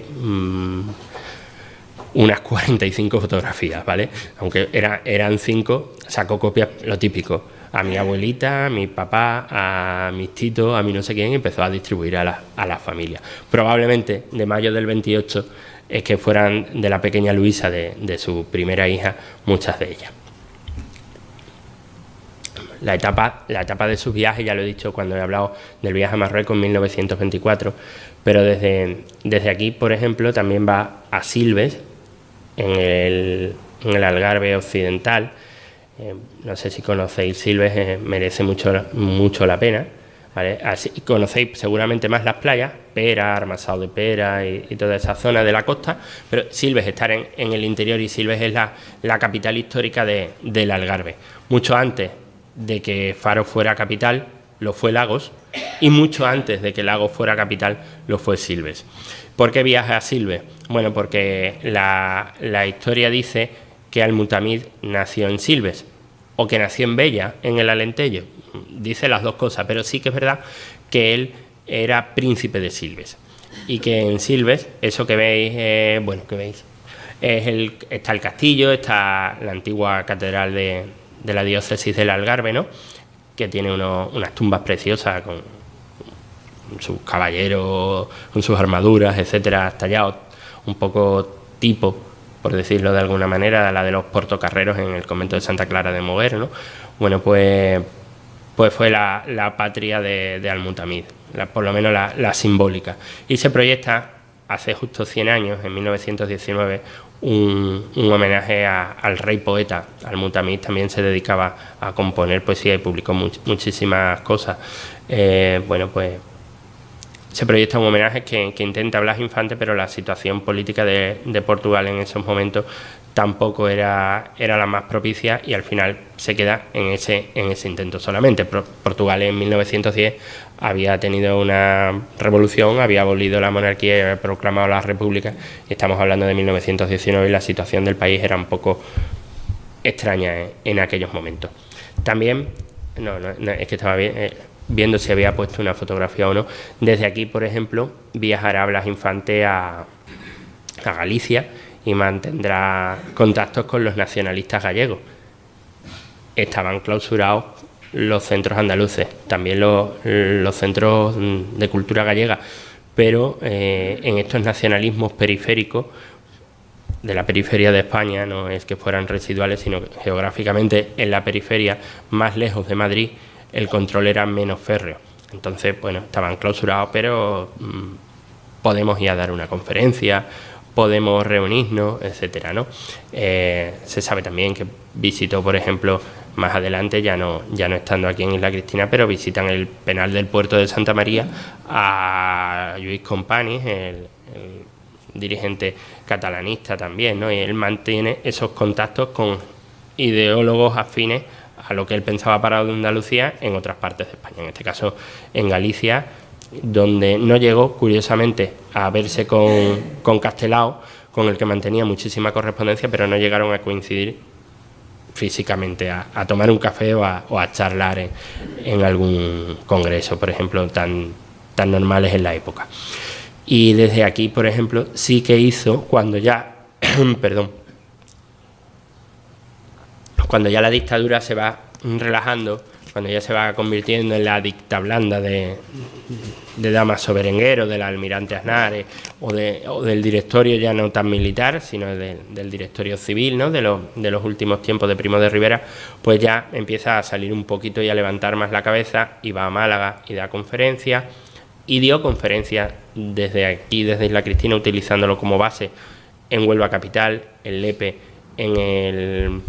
unas 45 fotografías, ¿vale? Aunque eran 5, sacó copias, lo típico, a mi abuelita, a mi papá, a mis titos, a mi no sé quién, y empezó a distribuir a la familia. Probablemente de mayo del 28 es que fueran de la pequeña Luisa, de su primera hija, muchas de ellas. La etapa de sus viajes, ya lo he dicho cuando he hablado del viaje a Marruecos en 1924, pero desde aquí, por ejemplo, también va a Silves, en el Algarve occidental. No sé si conocéis Silves, merece mucho la pena, ¿vale? Así conocéis seguramente más las playas, Pera, Armasao de Pera y toda esa zona de la costa, pero Silves está en el interior, y Silves es la capital histórica del Algarve. Mucho antes de que Faro fuera capital, lo fue Lagos, y mucho antes de que Lagos fuera capital, lo fue Silves. ¿Por qué viaja a Silves? Bueno, porque la historia dice que Al-Mutamid nació en Silves, o que nació en Bella, en el Alentejo. Dice las dos cosas, pero sí que es verdad que él era príncipe de Silves, y que en Silves, eso que veis, está el castillo, está la antigua catedral de la diócesis del Algarve, ¿no?, que tiene unas tumbas preciosas con sus caballeros, con sus armaduras, etcétera, tallados un poco tipo, por decirlo de alguna manera, a la de los portocarreros en el convento de Santa Clara de Moguer, ¿no? Bueno, pues fue la patria de Al-Mutamid, por lo menos la simbólica. Y se proyecta hace justo 100 años, en 1919, un homenaje al rey poeta. Al-Mutamid también se dedicaba a componer poesía y publicó muchísimas cosas. Bueno, pues se proyecta un homenaje que intenta Blas Infante, pero la situación política de Portugal en esos momentos tampoco era la más propicia, y al final se queda en ese intento solamente. Portugal en 1910 había tenido una revolución, había abolido la monarquía y había proclamado la república, y estamos hablando de 1919, y la situación del país era un poco extraña en aquellos momentos. También, es que estaba viendo si había puesto una fotografía o no. Desde aquí, por ejemplo, viajará Blas Infante a Galicia y mantendrá contactos con los nacionalistas gallegos. Estaban clausurados los centros andaluces, también los centros de cultura gallega, pero en estos nacionalismos periféricos de la periferia de España, no es que fueran residuales, sino que geográficamente en la periferia, más lejos de Madrid, el control era menos férreo. Entonces, bueno, estaban clausurados, pero podemos ir a dar una conferencia, podemos reunirnos, etcétera, ¿no? Se sabe también que visitó, por ejemplo, más adelante, ya no estando aquí en Isla Cristina, pero visitan el penal del puerto de Santa María a Lluís Companys, el dirigente catalanista también, ¿no? Y él mantiene esos contactos con ideólogos afines a lo que él pensaba para Andalucía en otras partes de España, en este caso en Galicia, donde no llegó, curiosamente, a verse con Castelao, con el que mantenía muchísima correspondencia, pero no llegaron a coincidir físicamente, a tomar un café o a charlar en algún congreso, por ejemplo, tan normales en la época. Y desde aquí, por ejemplo, sí que hizo, cuando ya, perdón, cuando ya la dictadura se va relajando, cuando ya se va convirtiendo en la dicta blanda de Dámaso Berenguer, del almirante Aznar, o del directorio ya no tan militar, sino del directorio civil, ¿no? de los últimos tiempos de Primo de Rivera, pues ya empieza a salir un poquito y a levantar más la cabeza, y va a Málaga y da conferencias, y dio conferencias desde aquí, desde Isla Cristina, utilizándolo como base en Huelva Capital, en Lepe, en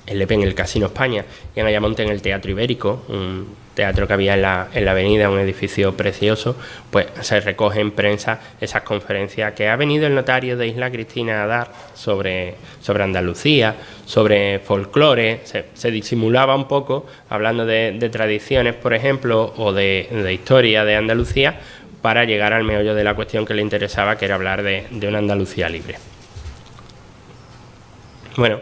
el Casino España, y en Ayamonte en el Teatro Ibérico, un teatro que había en la avenida, un edificio precioso. Pues se recoge en prensa esas conferencias que ha venido el notario de Isla Cristina a dar sobre Andalucía, sobre folclore. Se disimulaba un poco hablando de tradiciones, por ejemplo, o de historia de Andalucía, para llegar al meollo de la cuestión que le interesaba, que era hablar de una Andalucía libre. Bueno,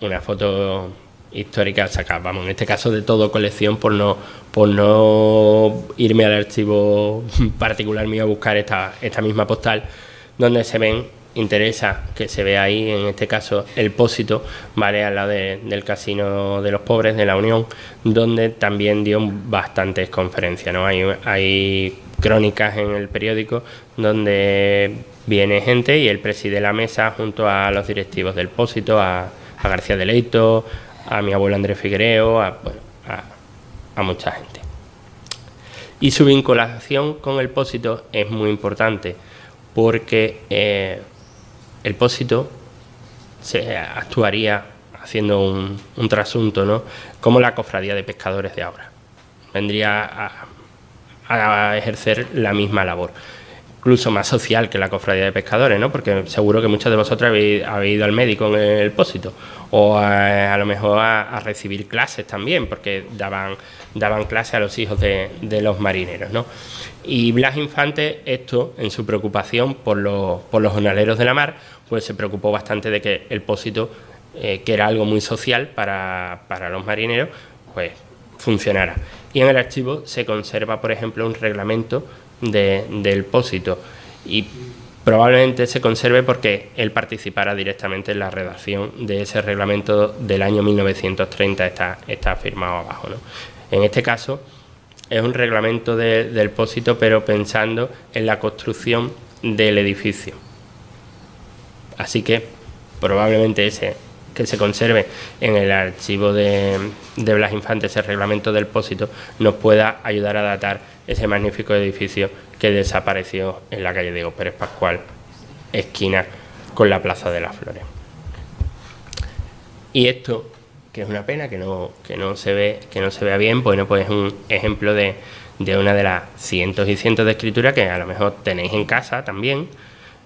una foto histórica sacada, vamos, en este caso de todo colección, por no irme al archivo particular mío a buscar esta misma postal, donde se ven, interesa que se vea ahí, en este caso, el Pósito, ¿vale?, al lado del Casino de los Pobres, de la Unión, donde también dio bastantes conferencias, ¿no? Hay crónicas en el periódico donde viene gente y él preside la mesa junto a los directivos del Pósito, a García de Leito, a mi abuelo Andrés Figuereo, a mucha gente. Y su vinculación con el Pósito es muy importante, porque el Pósito se actuaría haciendo un trasunto, ¿no?, como la cofradía de pescadores de ahora. Vendría a ejercer la misma labor, incluso más social que la cofradía de pescadores, ¿no?, porque seguro que muchos de vosotros habéis ido al médico en el Pósito, o a lo mejor a recibir clases también, porque daban clases a los hijos de los marineros, ¿no? Y Blas Infante, esto, en su preocupación por los jornaleros de la mar, pues se preocupó bastante de que el Pósito, que era algo muy social para los marineros, pues funcionara. Y en el archivo se conserva, por ejemplo, un reglamento del Pósito, y probablemente se conserve porque él participara directamente en la redacción de ese reglamento del año 1930, está firmado abajo, ¿no? En este caso es un reglamento del Pósito, pero pensando en la construcción del edificio. Así que probablemente que se conserve en el archivo de Blas Infante, ese reglamento del Pósito, nos pueda ayudar a datar ese magnífico edificio que desapareció en la calle Diego Pérez Pascual, esquina con la Plaza de las Flores. Y esto, que es una pena que no se vea bien, bueno, pues es un ejemplo de una de las cientos y cientos de escrituras que a lo mejor tenéis en casa también.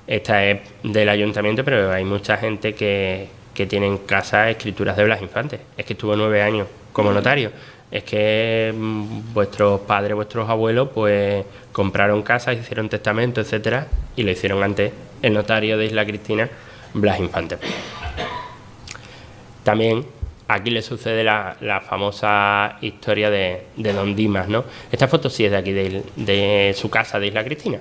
Esta es del ayuntamiento, pero hay mucha gente que tiene en casa escrituras de Blas Infante. Es que estuvo 9 años como notario. Es que vuestros padres, vuestros abuelos, pues compraron casas, hicieron testamento, etcétera, y lo hicieron antes el notario de Isla Cristina, Blas Infante. También aquí le sucede la famosa historia de Don Dimas, ¿no? Esta foto sí es de aquí, de su casa de Isla Cristina.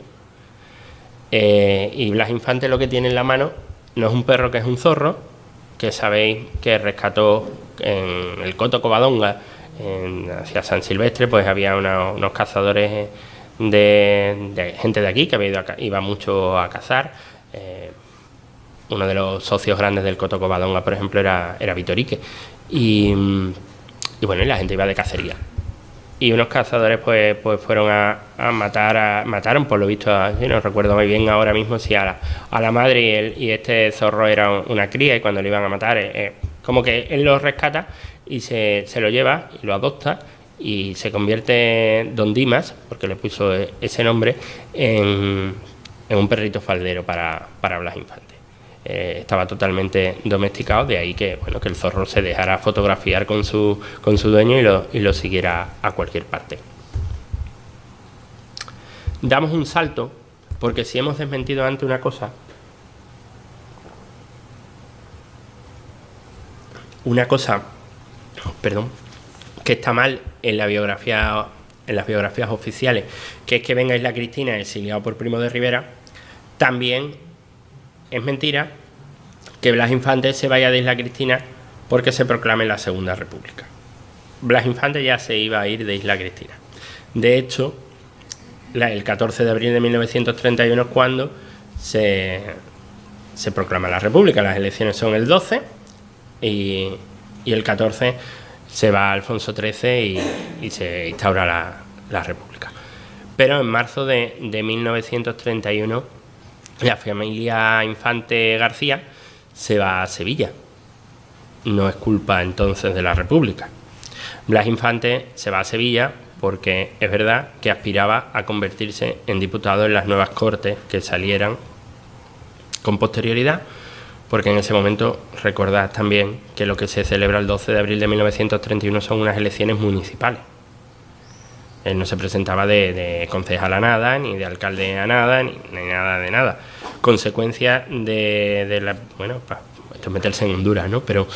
Y Blas Infante lo que tiene en la mano no es un perro, que es un zorro, que sabéis que rescató en el Coto Covadonga, hacia San Silvestre, pues había unos cazadores de gente de aquí que iba mucho a cazar. Uno de los socios grandes del Coto Covadonga, por ejemplo, era Vitorique. Y bueno, y la gente iba de cacería. Y unos cazadores pues fueron a mataron, por lo visto, no recuerdo muy bien ahora mismo si a la madre, y este zorro era una cría, y cuando lo iban a matar, como que él lo rescata y se lo lleva y lo adopta, y se convierte Don Dimas, porque le puso ese nombre, en un perrito faldero para Blas Infante. Estaba totalmente domesticado, de ahí que el zorro se dejara fotografiar con su dueño y lo siguiera a cualquier parte. Damos un salto, porque si hemos desmentido antes una cosa que está mal en la biografía las biografías oficiales, que es que venga Isla Cristina exiliado por Primo de Rivera, también es mentira que Blas Infante se vaya de Isla Cristina porque se proclame la Segunda República. Blas Infante ya se iba a ir de Isla Cristina. De hecho, el 14 de abril de 1931 es cuando se proclama la República. Las elecciones son el 12 y el 14 se va Alfonso XIII y se instaura la República. Pero en marzo de 1931 la familia Infante García se va a Sevilla. No es culpa entonces de la República. Blas Infante se va a Sevilla porque es verdad que aspiraba a convertirse en diputado en las nuevas Cortes que salieran con posterioridad, porque en ese momento recordad también que lo que se celebra el 12 de abril de 1931 son unas elecciones municipales. Él no se presentaba de concejal a nada, ni de alcalde a nada, ni nada de nada. Consecuencia de la... Bueno, esto es meterse en Honduras, ¿no? Pero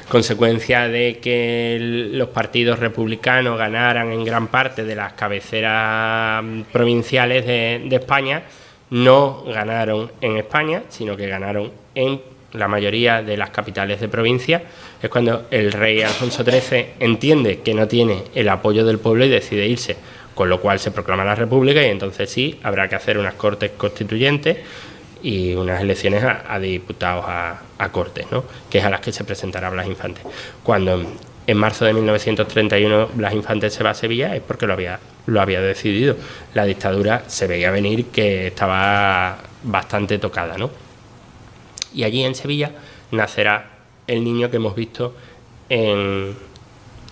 consecuencia de que los partidos republicanos ganaran en gran parte de las cabeceras provinciales de España, no ganaron en España, sino que ganaron en la mayoría de las capitales de provincia. Es cuando el rey Alfonso XIII entiende que no tiene el apoyo del pueblo y decide irse, con lo cual se proclama la República y entonces sí habrá que hacer unas Cortes constituyentes y unas elecciones a diputados a Cortes, ¿no? Que es a las que se presentará Blas Infante. Cuando en marzo de 1931 Blas Infante se va a Sevilla es porque lo había decidido. La dictadura se veía venir que estaba bastante tocada, ¿no? Y allí en Sevilla nacerá el niño que hemos visto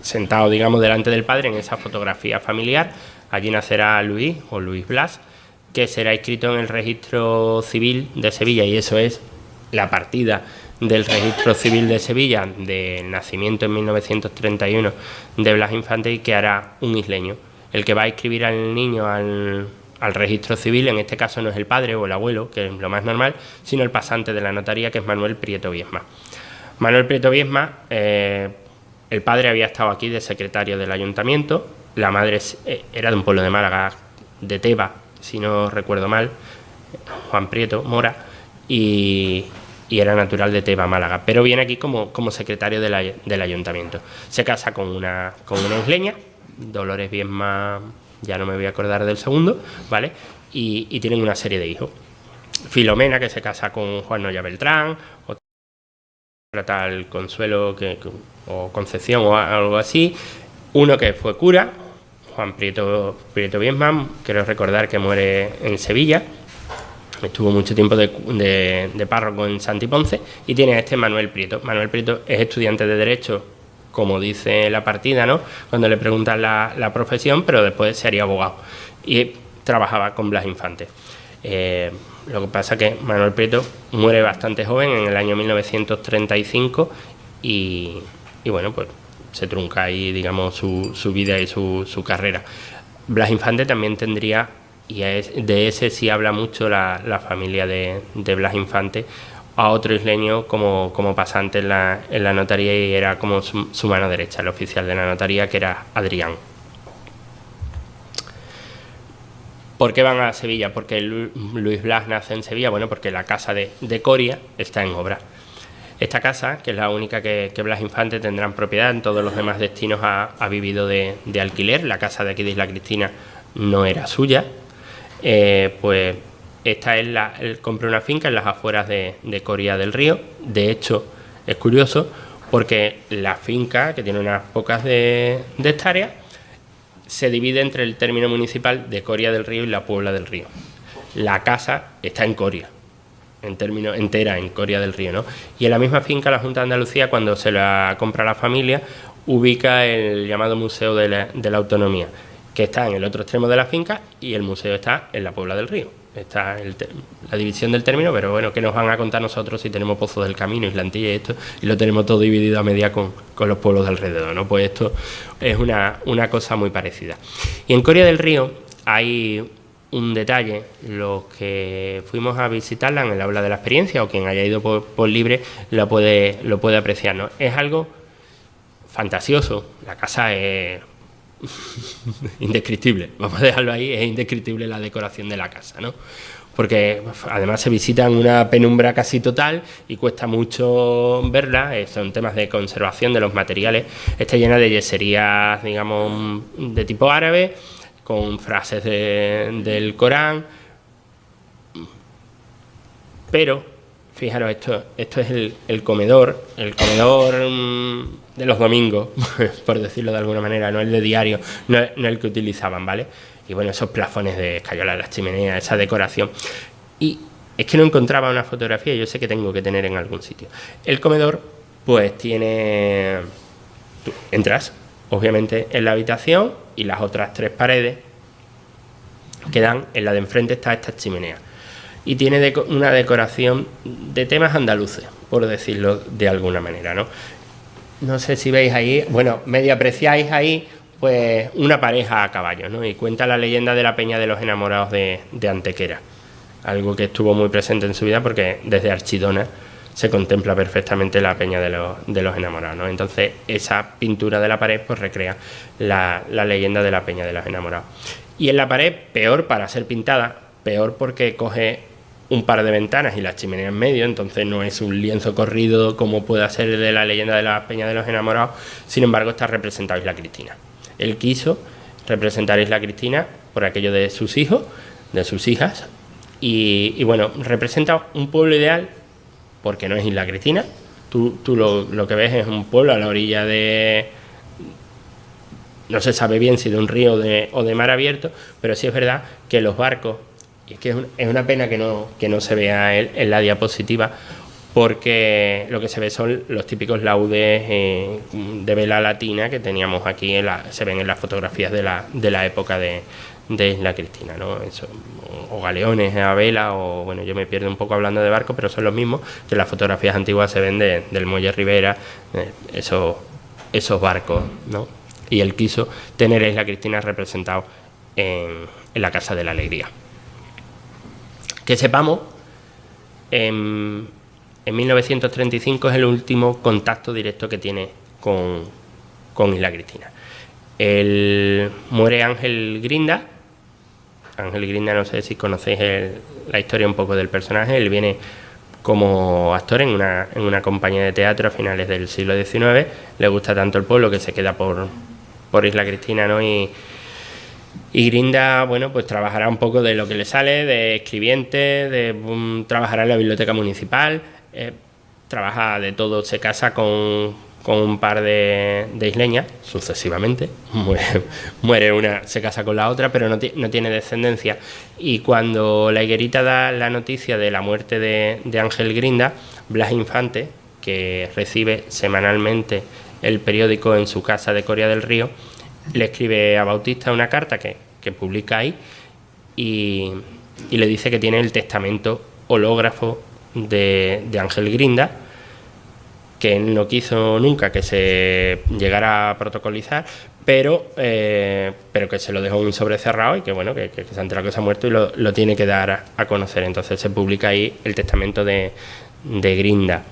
sentado, digamos, delante del padre en esa fotografía familiar. Allí nacerá Luis, o Luis Blas, que será inscrito en el registro civil de Sevilla, y eso es la partida del registro civil de Sevilla del nacimiento en 1931 de Blas Infante, y que hará un isleño. El que va a inscribir al niño al registro civil, en este caso no es el padre o el abuelo, que es lo más normal, sino el pasante de la notaría, que es Manuel Prieto Viesma. Manuel Prieto Viesma, el padre había estado aquí de secretario del ayuntamiento, la madre era de un pueblo de Málaga, de Teba, si no recuerdo mal, Juan Prieto Mora, y era natural de Teba, Málaga, pero viene aquí como secretario del ayuntamiento. Se casa con una isleña, Dolores Viesma, ya no me voy a acordar del segundo, ¿vale? Y tienen una serie de hijos. Filomena, que se casa con Juan Noya Beltrán, otra tal Consuelo o Concepción o algo así. Uno que fue cura, Juan Prieto Viesma, quiero recordar que muere en Sevilla, estuvo mucho tiempo de párroco en Santi Ponce, y tiene a este Manuel Prieto. Manuel Prieto es estudiante de Derecho, como dice la partida, ¿no?, cuando le preguntan la profesión, pero después sería abogado y trabajaba con Blas Infante. Lo que pasa es que Manuel Prieto muere bastante joven, en el año 1935, y bueno, pues se trunca ahí, digamos, su vida y su carrera. Blas Infante también tendría, y de ese sí habla mucho la familia de Blas Infante, a otro isleño como pasante en la notaría, y era como su mano derecha, el oficial de la notaría, que era Adrián. ¿Por qué van a Sevilla? Porque Luis Blas nace en Sevilla. Bueno, porque la casa de Coria está en obra. Esta casa, que es la única que Blas Infante tendrá en propiedad, en todos los demás destinos ha vivido de alquiler. La casa de aquí de Isla Cristina no era suya. Pues esta es él compró una finca en las afueras de Coria del Río. De hecho, es curioso porque la finca, que tiene unas pocas de hectáreas, se divide entre el término municipal de Coria del Río y la Puebla del Río. La casa está en Coria, en término entera en Coria del Río, ¿no? Y en la misma finca la Junta de Andalucía, cuando se la compra a la familia, ubica el llamado Museo de la Autonomía, que está en el otro extremo de la finca, y el museo está en la Puebla del Río. Está la división del término, pero bueno, ¿qué nos van a contar nosotros si tenemos Pozos del Camino, Islantilla y esto, y lo tenemos todo dividido a media con los pueblos de alrededor, ¿no? Pues esto es una cosa muy parecida. Y en Coria del Río hay un detalle, los que fuimos a visitarla en el aula de la experiencia, o quien haya ido por libre lo puede apreciar, ¿no? Es algo fantasioso. La casa es indescriptible, vamos a dejarlo ahí, es indescriptible la decoración de la casa, ¿no? Porque además se visita en una penumbra casi total y cuesta mucho verla, son temas de conservación de los materiales, está llena de yeserías, digamos, de tipo árabe, con frases del Corán, pero fijaros, esto es el comedor de los domingos, por decirlo de alguna manera, no el de diario, no el que utilizaban, ¿vale? Y bueno, esos plafones de escayola en las chimeneas, esa decoración. Y es que no encontraba una fotografía, yo sé que tengo que tener en algún sitio. El comedor, pues tiene... Tú entras, obviamente, en la habitación y las otras 3 paredes que dan, en la de enfrente está esta chimenea. Y tiene una decoración de temas andaluces, por decirlo de alguna manera, ¿no? No sé si veis ahí, bueno, medio apreciáis ahí, pues una pareja a caballo, ¿no? Y cuenta la leyenda de la Peña de los Enamorados de Antequera, algo que estuvo muy presente en su vida porque desde Archidona se contempla perfectamente la Peña de los Enamorados, ¿no? Entonces esa pintura de la pared pues recrea la leyenda de la Peña de los Enamorados. Y en la pared, peor para ser pintada, peor porque coge un par de ventanas y la chimenea en medio, entonces no es un lienzo corrido como puede ser de la leyenda de la Peña de los Enamorados, sin embargo está representada Isla Cristina. Él quiso representar a Isla Cristina por aquello de sus hijos, de sus hijas, y bueno, representa un pueblo ideal porque no es Isla Cristina. Tú lo que ves es un pueblo a la orilla de... No se sabe bien si de un río o de mar abierto, pero sí es verdad que los barcos, y es que es una pena que no se vea en la diapositiva, porque lo que se ve son los típicos laudes de vela latina que teníamos aquí, se ven en las fotografías de la época de Isla Cristina, ¿no? Eso, o galeones a vela, o bueno, yo me pierdo un poco hablando de barcos, pero son los mismos que las fotografías antiguas se ven del muelle Ribera, esos barcos, ¿no? Y él quiso tener a Isla Cristina representado en la Casa de la Alegría. Que sepamos, en 1935 es el último contacto directo que tiene con Isla Cristina. Muere Ángel Grinda. Ángel Grinda, no sé si conocéis la historia un poco del personaje. Él viene como actor en una compañía de teatro a finales del siglo XIX. Le gusta tanto el pueblo que se queda por Isla Cristina, ¿no? Y Grinda, bueno, pues trabajará un poco de lo que le sale, de escribiente, trabajará en la biblioteca municipal, trabaja de todo, se casa con un par de isleñas, sucesivamente, muere una, se casa con la otra, pero no tiene descendencia. Y cuando la Higuerita da la noticia de la muerte de Ángel Grinda, Blas Infante, que recibe semanalmente el periódico en su casa de Coria del Río, le escribe a Bautista una carta que publica ahí y le dice que tiene el testamento hológrafo de Ángel Grinda, que él no quiso nunca que se llegara a protocolizar, pero que se lo dejó un sobre cerrado y que bueno, que se ha enterado que se ha muerto y lo tiene que dar a conocer. Entonces se publica ahí el testamento de Grinda.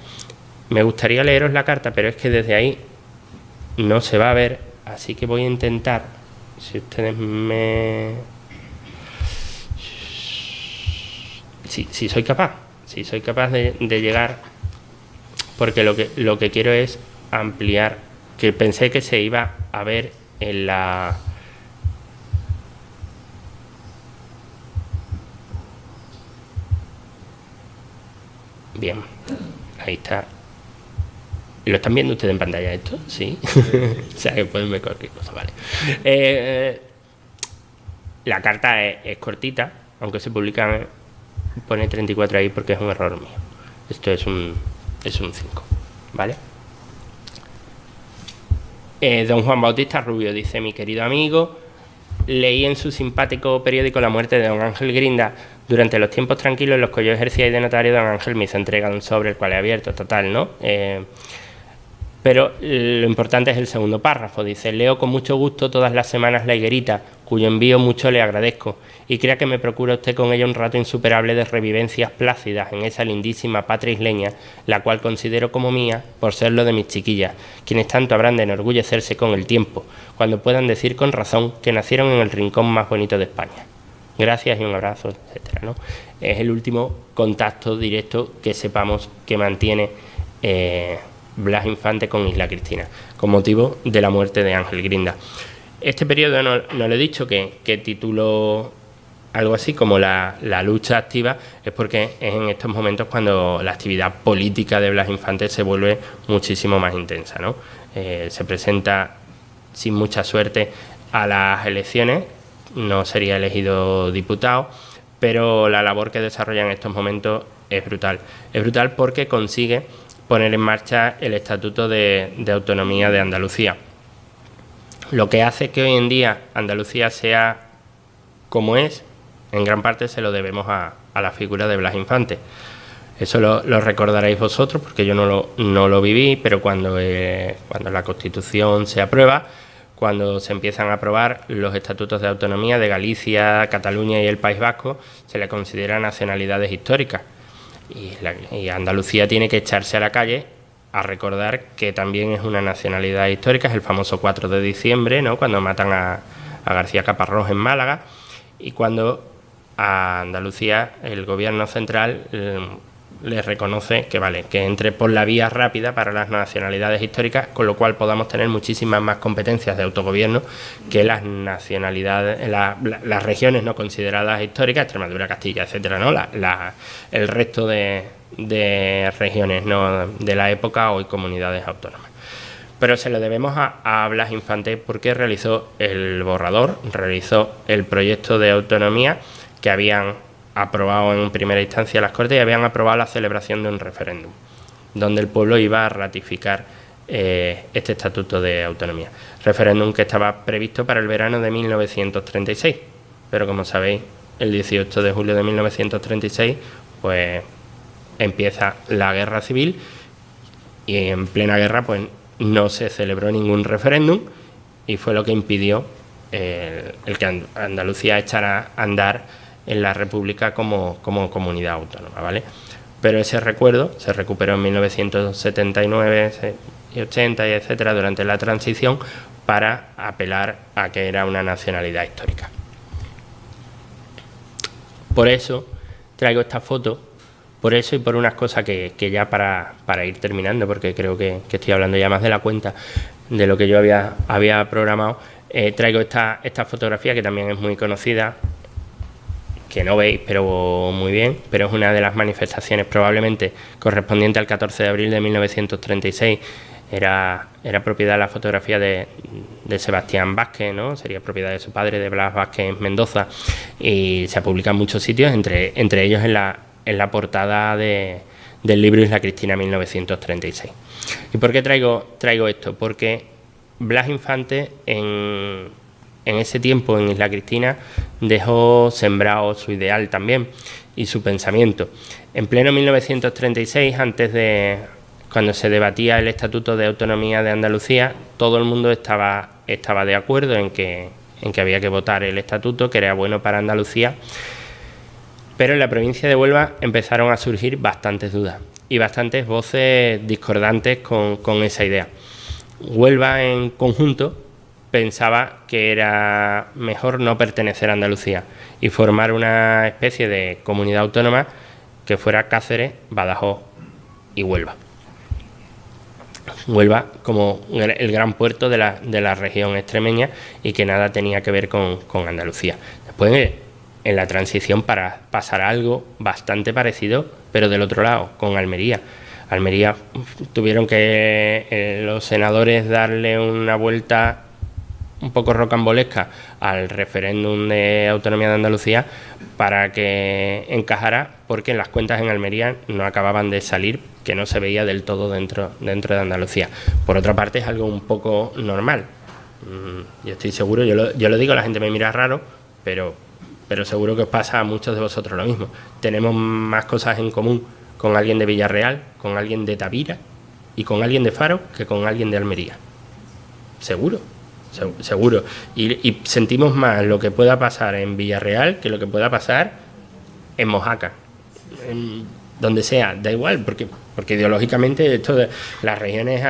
Me gustaría leeros la carta, pero es que desde ahí no se va a ver, así que voy a intentar, si ustedes si soy capaz de llegar, porque lo que quiero es ampliar, que pensé que se iba a ver en la... Bien, ahí está. ¿Lo están viendo ustedes en pantalla esto? Sí. O sea, que pueden ver cualquier cosa, vale. La carta es cortita, aunque se publica, pone 34 ahí porque es un error mío. Esto es un 5, ¿vale? Don Juan Bautista Rubio dice: mi querido amigo, leí en su simpático periódico la muerte de don Ángel Grinda. Durante los tiempos tranquilos en los que yo ejercía de notario, don Ángel me hizo entrega de un sobre el cual he abierto, total, ¿no? Pero lo importante es el segundo párrafo. Dice: leo con mucho gusto todas las semanas La Higuerita, cuyo envío mucho le agradezco, y crea que me procura usted con ella un rato insuperable de revivencias plácidas en esa lindísima patria isleña, la cual considero como mía por serlo de mis chiquillas, quienes tanto habrán de enorgullecerse con el tiempo, cuando puedan decir con razón que nacieron en el rincón más bonito de España. Gracias y un abrazo, etcétera, ¿no? Es el último contacto directo que sepamos que mantiene Blas Infante con Isla Cristina, con motivo de la muerte de Ángel Grinda. Este periodo no le he dicho que tituló algo así como la lucha activa, es porque es en estos momentos cuando la actividad política de Blas Infante se vuelve muchísimo más intensa, ¿no? Se presenta sin mucha suerte a las elecciones, no sería elegido diputado, pero la labor que desarrolla en estos momentos es brutal. Es brutal porque consigue poner en marcha el Estatuto de Autonomía de Andalucía. Lo que hace que hoy en día Andalucía sea como es, en gran parte se lo debemos a la figura de Blas Infante. Eso lo recordaréis vosotros, porque yo no lo viví, pero cuando la Constitución se aprueba, cuando se empiezan a aprobar los estatutos de autonomía de Cataluña y el País Vasco, se le considera nacionalidades históricas. Y Andalucía tiene que echarse a la calle a recordar que también es una nacionalidad histórica. Es el famoso 4 de diciembre, ¿no?, cuando matan a García Caparrós en Málaga, y cuando a Andalucía el gobierno central les reconoce que vale, que entre por la vía rápida para las nacionalidades históricas, con lo cual podamos tener muchísimas más competencias de autogobierno que las nacionalidades, las regiones no consideradas históricas, Extremadura, Castilla, etcétera, ¿no? El resto de regiones, ¿no?, de la época, hoy comunidades autónomas. Pero se lo debemos a Blas Infante porque realizó el borrador, realizó el proyecto de autonomía que habían aprobado en primera instancia las Cortes y habían aprobado la celebración de un referéndum, donde el pueblo iba a ratificar este Estatuto de Autonomía. Referéndum que estaba previsto para el verano de 1936, pero como sabéis, el 18 de julio de 1936, pues empieza la Guerra Civil y en plena guerra, pues no se celebró ningún referéndum y fue lo que impidió el que Andalucía echara a andar en la República como comunidad autónoma, ¿vale? Pero ese recuerdo se recuperó en 1979 y 80 y etcétera durante la transición para apelar a que era una nacionalidad histórica. Por eso traigo esta foto, por eso y por unas cosas que ya para ir terminando, porque creo que estoy hablando ya más de la cuenta de lo que yo había programado, traigo esta fotografía que también es muy conocida, que no veis, pero muy bien, pero es una de las manifestaciones probablemente correspondiente al 14 de abril de 1936. Era propiedad la fotografía de Sebastián Vázquez, ¿no? Sería propiedad de su padre, de Blas Vázquez Mendoza, y se publica en muchos sitios, entre ellos en la portada del libro Isla Cristina 1936. ¿Y por qué traigo esto? Porque Blas Infante en ese tiempo en Isla Cristina dejó sembrado su ideal también y su pensamiento. En pleno 1936, cuando se debatía el Estatuto de Autonomía de Andalucía, todo el mundo estaba de acuerdo en que había que votar el estatuto, que era bueno para Andalucía, pero en la provincia de Huelva empezaron a surgir bastantes dudas y bastantes voces discordantes con esa idea. Huelva en conjunto pensaba que era mejor no pertenecer a Andalucía y formar una especie de comunidad autónoma que fuera Cáceres, Badajoz y Huelva. Huelva como el gran puerto de la región extremeña y que nada tenía que ver con Andalucía. Después, en la transición, para pasar a algo bastante parecido, pero del otro lado, con Almería. Almería tuvieron que los senadores darle una vuelta un poco rocambolesca al referéndum de autonomía de Andalucía para que encajara, porque las cuentas en Almería no acababan de salir, que no se veía del todo dentro de Andalucía. Por otra parte, es algo un poco normal. Yo estoy seguro, yo lo digo, la gente me mira raro, pero seguro que os pasa a muchos de vosotros lo mismo. Tenemos más cosas en común con alguien de Villarreal, con alguien de Tavira, y con alguien de Faro que con alguien de Almería. Seguro, seguro. Y sentimos más lo que pueda pasar en Villarreal que lo que pueda pasar en Mojácar. Donde sea, da igual, porque ideológicamente esto de las regiones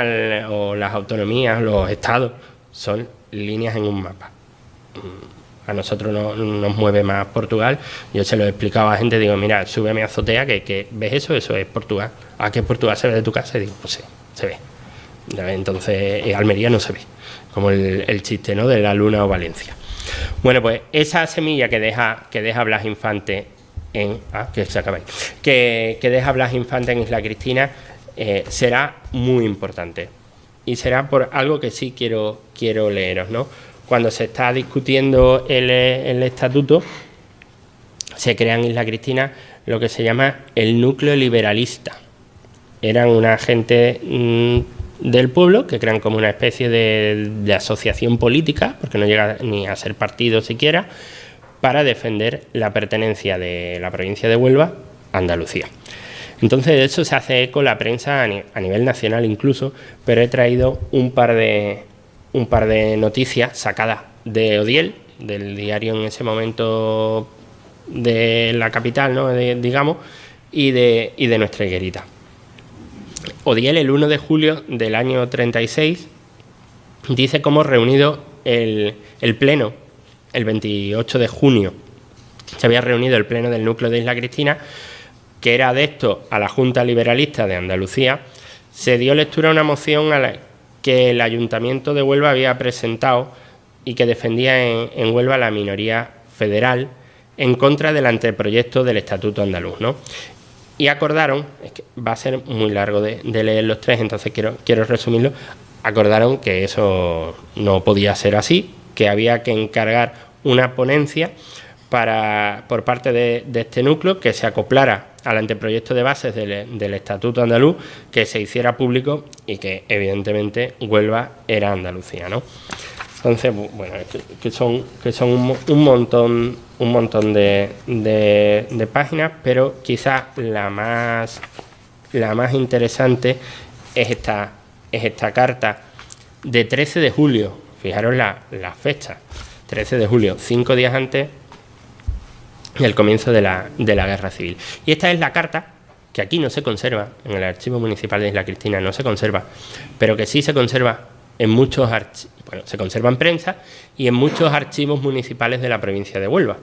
o las autonomías, los estados, son líneas en un mapa. A nosotros nos mueve más Portugal. Yo se lo he explicado a la gente, digo, mira, sube a mi azotea, que ves eso es Portugal. ¿A qué Portugal se ve de tu casa? Y digo, pues sí, se ve. Entonces, Almería no se ve, como el chiste, ¿no?, de la Luna o Valencia. Bueno, pues esa semilla que deja Blas Infante que deja Blas Infante en Isla Cristina será muy importante, y será por algo que sí quiero leeros, ¿no? Cuando se está discutiendo el estatuto, se crea en Isla Cristina lo que se llama el núcleo liberalista. Eran una gente del pueblo que crean como una especie de asociación política, porque no llega ni a ser partido siquiera, para defender la pertenencia de la provincia de Huelva a Andalucía. Entonces, de eso se hace eco la prensa a nivel nacional incluso, pero he traído un par de noticias sacadas de Odiel, del diario en ese momento de la capital, ¿no?, digamos, y de nuestra higuerita. Odiel, el 1 de julio del año 36, dice cómo reunido el pleno, el 28 de junio, se había reunido el pleno del núcleo de Isla Cristina, que era adepto a la Junta Liberalista de Andalucía. Se dio lectura a una moción que el Ayuntamiento de Huelva había presentado y que defendía en Huelva la minoría federal en contra del anteproyecto del Estatuto Andaluz, ¿no? Y acordaron, es que va a ser muy largo de leer los tres, entonces quiero resumirlo, acordaron que eso no podía ser así, que había que encargar una ponencia por parte de este núcleo que se acoplara al anteproyecto de bases del Estatuto Andaluz, que se hiciera público y que evidentemente Huelva era Andalucía, ¿no? Entonces, bueno, que son un montón de páginas, pero quizás la más interesante es esta carta de 13 de julio. Fijaros la fecha, 13 de julio, 5 días antes del comienzo de la Guerra Civil. Y esta es la carta que aquí no se conserva, en el Archivo Municipal de Isla Cristina no se conserva, pero que sí se conserva en muchos se conserva en prensa y en muchos archivos municipales de la provincia de Huelva.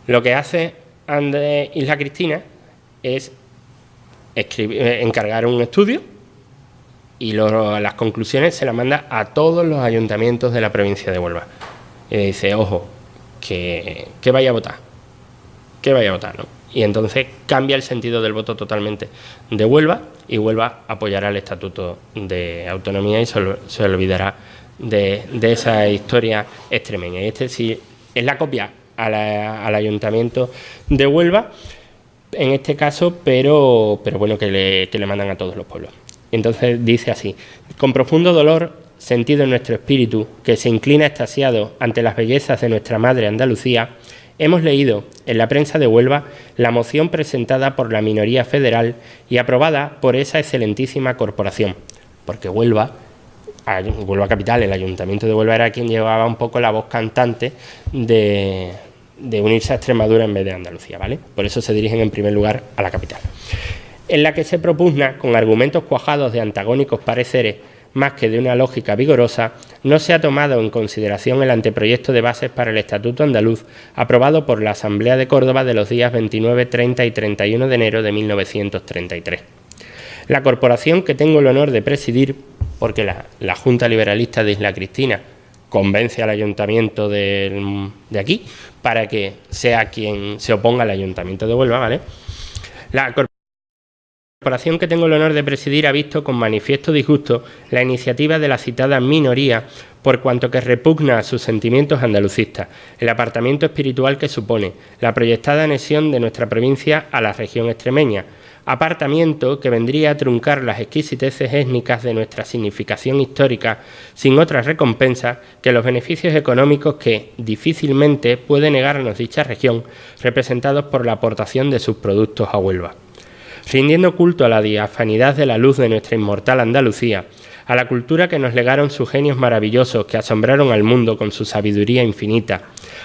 Lo que hace Isla Cristina es encargar un estudio y las conclusiones se las manda a todos los ayuntamientos de la provincia de Huelva. Y dice, ojo, que vaya a votar, ¿no? Y entonces cambia el sentido del voto totalmente de Huelva, y Huelva apoyará el Estatuto de Autonomía y se olvidará de esa historia extremeña. Y este sí es la copia al Ayuntamiento de Huelva, en este caso, pero bueno, que le mandan a todos los pueblos. Entonces dice así: con profundo dolor sentido en nuestro espíritu, que se inclina extasiado ante las bellezas de nuestra madre Andalucía, hemos leído en la prensa de Huelva la moción presentada por la minoría federal y aprobada por esa excelentísima corporación, porque Huelva Capital, el Ayuntamiento de Huelva era quien llevaba un poco la voz cantante de unirse a Extremadura en vez de Andalucía, ¿vale? Por eso se dirigen en primer lugar a la capital. En la que se propugna, con argumentos cuajados de antagónicos pareceres, más que de una lógica vigorosa, no se ha tomado en consideración el anteproyecto de bases para el Estatuto Andaluz, aprobado por la Asamblea de Córdoba de los días 29, 30 y 31 de enero de 1933. La corporación que tengo el honor de presidir, porque la Junta Liberalista de Isla Cristina convence al Ayuntamiento de aquí para que sea quien se oponga al Ayuntamiento de Huelva, ¿vale? La corporación que tengo el honor de presidir ha visto con manifiesto disgusto la iniciativa de la citada minoría por cuanto que repugna a sus sentimientos andalucistas, el apartamiento espiritual que supone la proyectada anexión de nuestra provincia a la región extremeña, apartamiento que vendría a truncar las exquisiteces étnicas de nuestra significación histórica sin otra recompensa que los beneficios económicos que difícilmente puede negarnos dicha región, representados por la aportación de sus productos a Huelva. rindiendo culto a la diafanidad de la luz de nuestra inmortal Andalucía, a la cultura que nos legaron sus genios maravillosos que asombraron al mundo con su sabiduría infinita,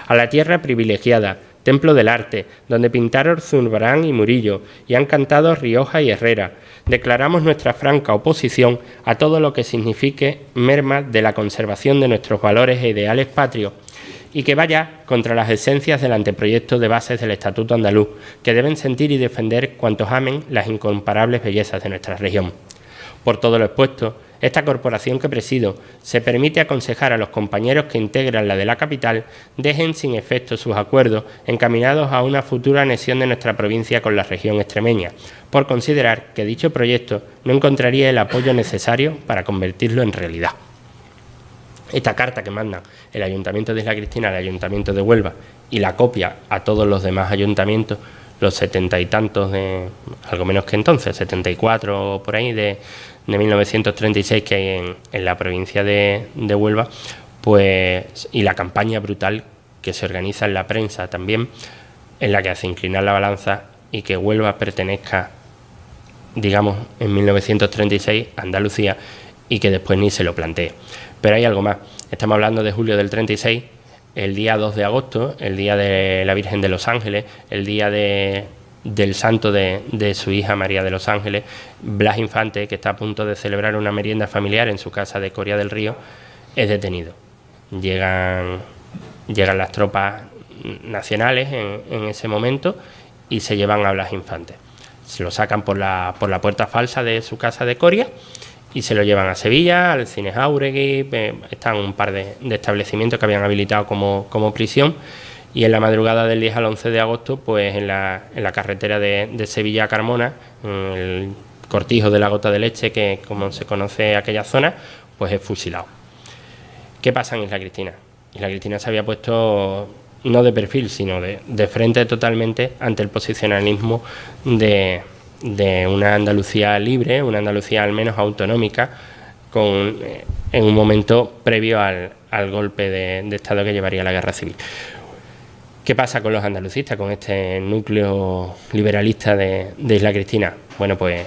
a la tierra privilegiada, templo del arte, donde pintaron Zurbarán y Murillo y han cantado Rioja y Herrera, declaramos nuestra franca oposición a todo lo que signifique merma de la conservación de nuestros valores e ideales patrios y que vaya contra las esencias del anteproyecto de bases del Estatuto Andaluz, que deben sentir y defender cuantos amen las incomparables bellezas de nuestra región. Por todo lo expuesto, esta corporación que presido se permite aconsejar a los compañeros que integran la de la capital dejen sin efecto sus acuerdos encaminados a una futura anexión de nuestra provincia con la región extremeña, por considerar que dicho proyecto no encontraría el apoyo necesario para convertirlo en realidad. Esta carta que mandan el Ayuntamiento de Isla Cristina al Ayuntamiento de Huelva y la copia a todos los demás ayuntamientos, los 70 y tantos de, algo menos que entonces, 74 por ahí de 1936 que hay en la provincia de Huelva, pues, y la campaña brutal que se organiza en la prensa también, en la que hace inclinar la balanza y que Huelva pertenezca, digamos, en 1936 a Andalucía y que después ni se lo plantee. Pero hay algo más. Estamos hablando de julio del 36, el día 2 de agosto, el día de la Virgen de los Ángeles, el día del santo de su hija María de los Ángeles. Blas Infante, que está a punto de celebrar una merienda familiar en su casa de Coria del Río, es detenido. Llegan las tropas nacionales en ese momento y se llevan a Blas Infante. Se lo sacan por la puerta falsa de su casa de Coria y se lo llevan a Sevilla, al Cine Jáuregui. Están un par de establecimientos que habían habilitado como prisión. Y en la madrugada del 10 al 11 de agosto, pues en la carretera de Sevilla a Carmona, en el cortijo de la Gota de Leche, que como se conoce aquella zona, pues es fusilado. ¿Qué pasa en Isla Cristina? Isla Cristina se había puesto no de perfil, sino de frente totalmente ante el posicionalismo de una Andalucía libre, una Andalucía al menos autonómica, en un momento previo al golpe de Estado que llevaría a la guerra civil. ¿Qué pasa con los andalucistas, con este núcleo liberalista de Isla Cristina? Bueno, pues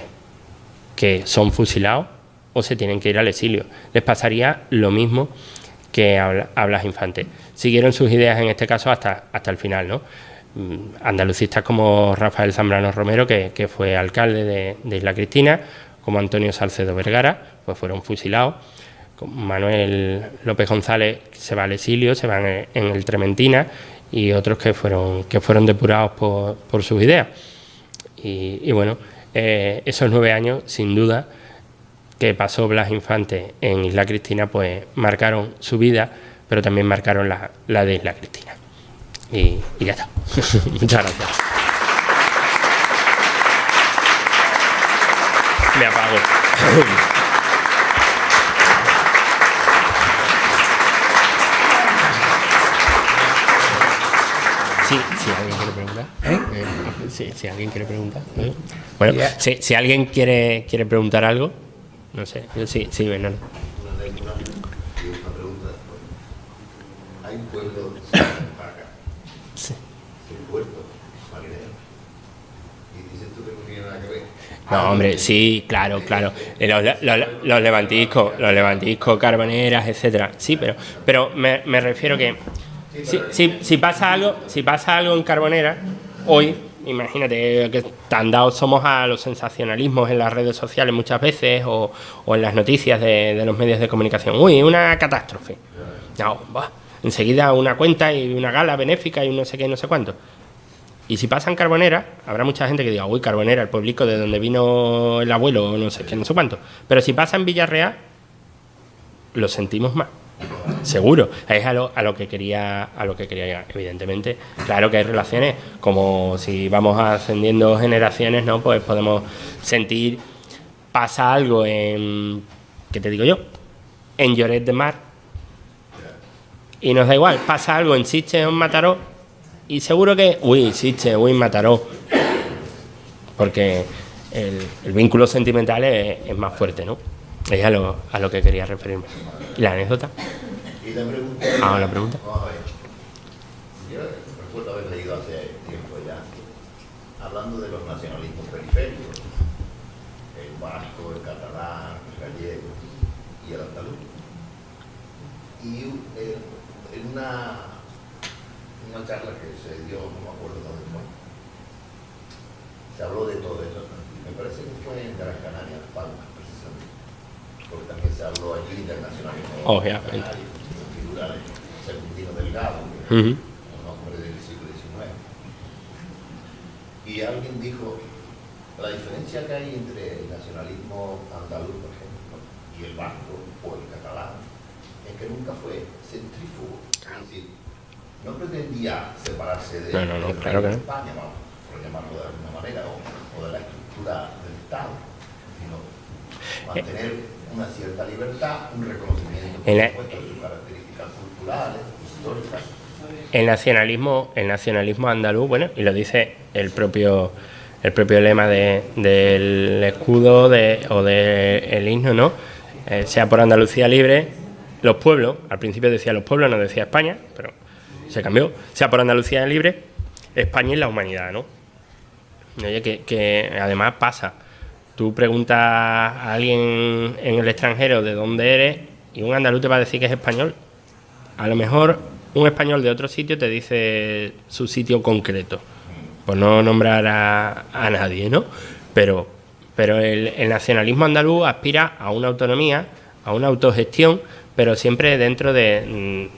que son fusilados o se tienen que ir al exilio. Les pasaría lo mismo que a Blas Infante. Siguieron sus ideas en este caso hasta el final, ¿no? Andalucistas como Rafael Zambrano Romero, que fue alcalde de Isla Cristina, como Antonio Salcedo Vergara, pues fueron fusilados. Manuel López González se va al exilio, se va en el Trementina, y otros que fueron depurados por sus ideas. Y bueno, esos 9 años, sin duda, que pasó Blas Infante en Isla Cristina, pues marcaron su vida, pero también marcaron la de Isla Cristina. Y ya está. Muchas gracias. Me apago. Sí, si alguien quiere preguntar. Si alguien quiere preguntar. Bueno, yeah. Si alguien quiere preguntar algo, no sé. Sí, Bernardo. Una pregunta. ¿Hay un puerto para acá? Sí. ¿Un puerto marinero? Y dices tú que no tiene nada que ver. No, hombre, sí, claro. Los levantiscos, carboneras, etcétera. Sí, pero me refiero que si pasa algo en Carbonera, hoy, imagínate que tan dados somos a los sensacionalismos en las redes sociales muchas veces o en las noticias de los medios de comunicación. Uy, una catástrofe. No, enseguida una cuenta y una gala benéfica y un no sé qué y no sé cuánto. Y si pasa en Carbonera, habrá mucha gente que diga, uy, Carbonera, el pueblico de donde vino el abuelo o no sé qué, no sé cuánto. Pero si pasa en Villarreal, lo sentimos más. Seguro, es a lo que quería llegar. Evidentemente, claro que hay relaciones, como si vamos ascendiendo generaciones, ¿no? Pues podemos sentir, pasa algo en, ¿qué te digo yo? En Lloret de Mar, y nos da igual, pasa algo en Sitges o en Mataró, y seguro que, Sitges, Mataró, porque el vínculo sentimental es más fuerte, ¿no? Es a lo que quería referirme. ¿Y la anécdota? ¿Y la pregunta? La pregunta. Vamos a ver. Yo recuerdo haber leído hace tiempo ya, hablando de los nacionalismos periféricos, vasco, el catalán, el gallego y el andaluz. Y en una charla que se dio, no me acuerdo dónde fue, se habló de todo eso. Me parece que fue en Gran Canaria, Las Palmas, precisamente, porque también se habló allí del nacionalismo canario, la figura de Serpentino Delgado, que es un hombre del siglo XIX. Y alguien dijo, la diferencia que hay entre el nacionalismo andaluz, por ejemplo, y el vasco o el catalán, es que nunca fue centrífugo. Es decir, no pretendía separarse de, claro que no. España, vamos, por llamarlo de alguna manera, o de la estructura del Estado, sino mantener una cierta libertad, un reconocimiento, por supuesto, de sus características culturales, históricas. El nacionalismo andaluz, bueno, y lo dice el propio lema del escudo o del himno, ¿no? Sea por Andalucía libre, los pueblos, al principio decía los pueblos, no decía España, pero se cambió, sea por Andalucía libre, España y la humanidad, ¿no? Oye, que además pasa, tú preguntas a alguien en el extranjero de dónde eres y un andaluz te va a decir que es español. A lo mejor un español de otro sitio te dice su sitio concreto, por no nombrar a nadie, ¿no? Pero el nacionalismo andaluz aspira a una autonomía, a una autogestión, pero siempre dentro de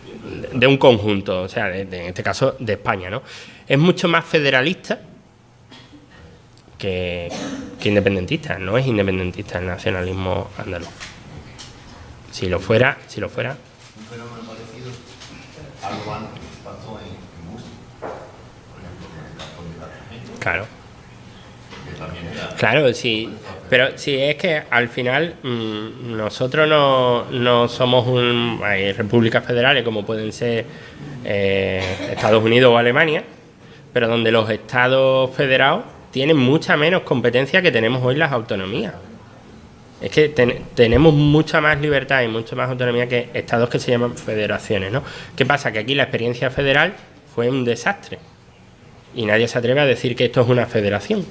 un conjunto, o sea, en este caso de España, ¿no? Es mucho más federalista que independentista, no es independentista el nacionalismo andaluz. Si lo fuera. Un fenómeno parecido a lo que pasó en Murcia, por ejemplo, con el Cantón de Cartagena. Claro. Que también era... Claro, sí, pero sí, es que al final nosotros no somos hay repúblicas federales como pueden ser Estados Unidos o Alemania, pero donde los estados federados tienen mucha menos competencia que tenemos hoy las autonomías. Es que tenemos mucha más libertad y mucha más autonomía que estados que se llaman federaciones, ¿no? ¿Qué pasa? Que aquí la experiencia federal fue un desastre y nadie se atreve a decir que esto es una federación.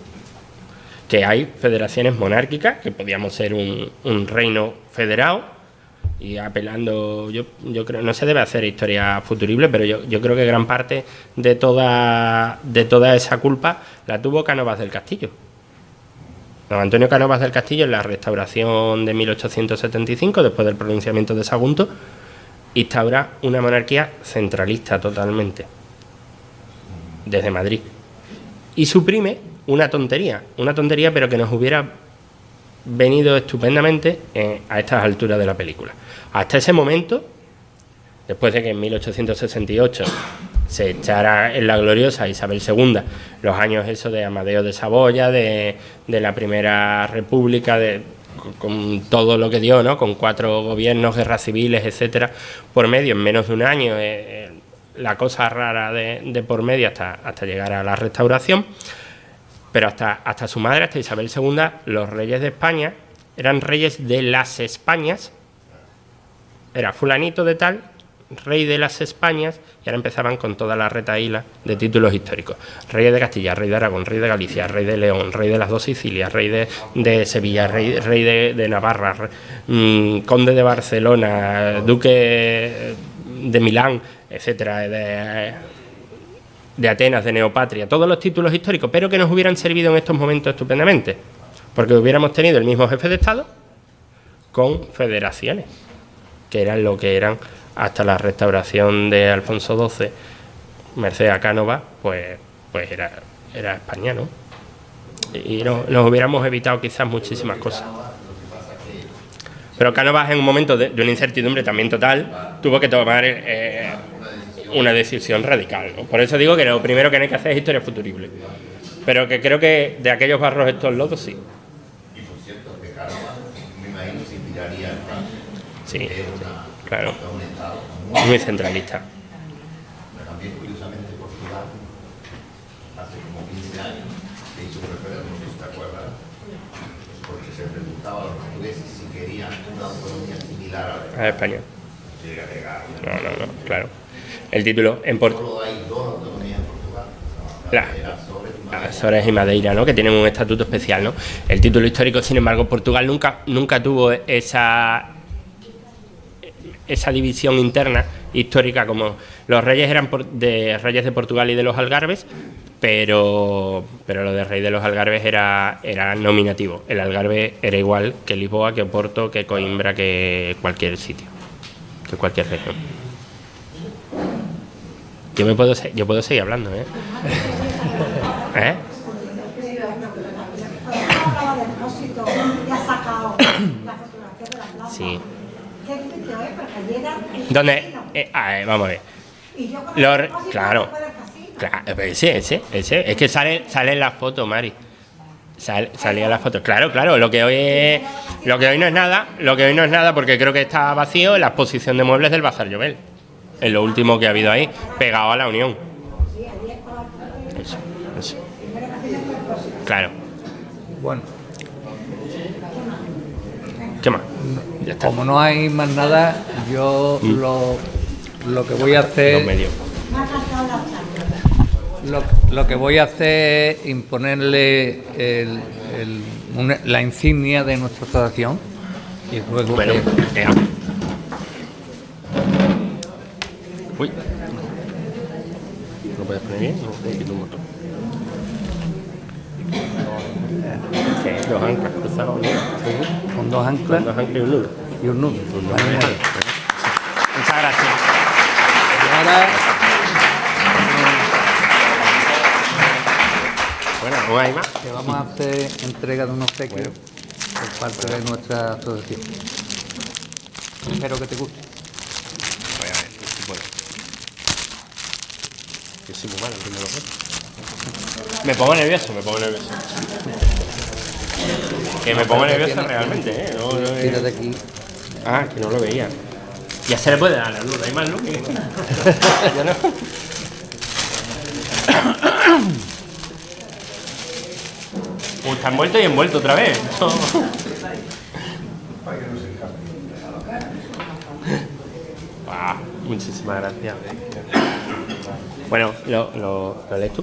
Que hay federaciones monárquicas, que podíamos ser un reino federado, y apelando, yo creo, no se debe hacer historia futurible, pero yo creo que gran parte de toda esa culpa la tuvo Cánovas del Castillo. Don Antonio Cánovas del Castillo, en la restauración de 1875, después del pronunciamiento de Sagunto, instaura una monarquía centralista totalmente, desde Madrid, y suprime una tontería, pero que nos hubiera venido estupendamente a estas alturas de la película. Hasta ese momento, después de que en 1868 se echara en la gloriosa Isabel II, los años esos de Amadeo de Saboya, de la Primera República, con todo lo que dio, ¿no? Con 4 gobiernos, guerras civiles, etcétera, por medio, en menos de un año, la cosa rara de por medio hasta llegar a la Restauración. Pero hasta su madre, hasta Isabel II, los reyes de España eran reyes de las Españas. Era fulanito de tal, rey de las Españas, y ahora empezaban con toda la retahíla de títulos históricos. Rey de Castilla, rey de Aragón, rey de Galicia, rey de León, rey de las 2 Sicilias, rey de Sevilla, rey de Navarra, conde de Barcelona, duque de Milán, etcétera, de Atenas, de Neopatria, todos los títulos históricos, pero que nos hubieran servido en estos momentos estupendamente, porque hubiéramos tenido el mismo jefe de Estado con federaciones, que eran lo que eran hasta la restauración de Alfonso XII, merced a Cánovas, pues era España, ¿no? Y nos hubiéramos evitado quizás muchísimas cosas. Pero Cánovas, en un momento de una incertidumbre también total, tuvo que tomar una decisión radical, ¿no? Por eso digo que lo primero que hay que hacer es historia futurible, pero que creo que de aquellos barros estos lodos sí. Y por cierto, que Cánovas, me imagino, se inspiraría en Francia. Sí, Claro. un Estado muy centralista. También, curiosamente, Portugal, hace como 15 años, se hizo un referéndum, no sé si te acuerdas, porque se preguntaba a los portugueses si querían una autonomía similar A España. Llega a llegar. No, claro. El título en Solo hay 2 autonomías en Portugal. La primera sobre Azores y Madeira, ¿no? Que tienen un estatuto especial, ¿no? El título histórico, sin embargo, Portugal nunca tuvo esa división interna histórica, como los reyes eran reyes de Portugal y de los Algarves, pero lo de rey de los Algarves era nominativo. El Algarve era igual que Lisboa, que Oporto, que Coimbra, que cualquier sitio, que cualquier región. Yo puedo seguir hablando, ¿eh? ¿Eh? Sí. ¿Dónde? Vamos a ver. Claro. Ese. Es que sale en la foto, Mari. Salía la foto. Claro. Lo que hoy no es nada, porque creo que está vacío la exposición de muebles del Bazar Llobel. Es lo último que ha habido ahí, pegado a la Unión. Eso. Claro. Bueno, ¿qué más? Ya está. como no hay más nada, yo lo que voy a hacer... Los medios. Lo que voy a hacer es imponerle la insignia de nuestra asociación y luego Bueno, Uy. ¿Lo puedes poner bien? No, quito un botón. Dos anclas cruzados, ¿no? con dos anclas y un nudo. y un nudo. Muchas gracias. Y ahora Bueno, ¿no hay más? que vamos a hacer entrega de unos obsequios por parte de nuestra asociación. Espero que te guste. Voy a ver si puedo. Yo soy muy malo, que me lo sé. Me pongo nervioso. Que me pongo nervioso realmente, ¿eh? Tírate aquí. Ah, que no lo veía. Ya se le puede dar la luz, hay más luz que... Ya no. Está envuelto y envuelto otra vez. Muchísimas gracias. Bueno, ¿lo lees tú?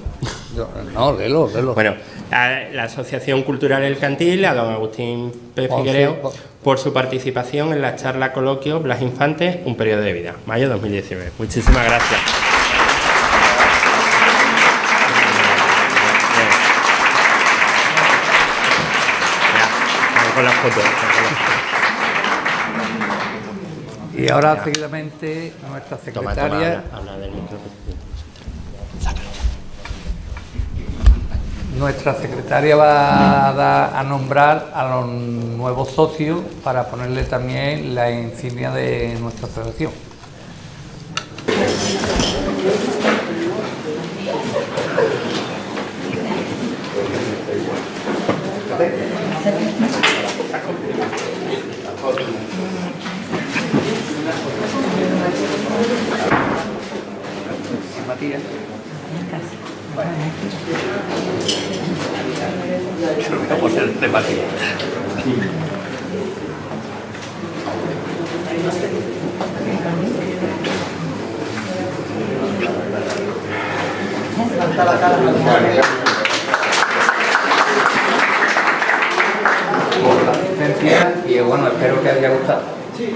No, léelo. Bueno, la Asociación Cultural El Cantil, a don Agustín P. Figuereo, por su participación en la charla coloquio Blas Infante, un periodo de vida, mayo 2019. Muchísimas gracias. Vamos con las fotos. Y ahora seguidamente nuestra secretaria. Habla del micrófono. Nuestra secretaria va a nombrar a los nuevos socios para ponerle también la insignia de nuestra asociación. Matías. Por ser temático. Por la asistencia y bueno, espero que haya gustado. Sí.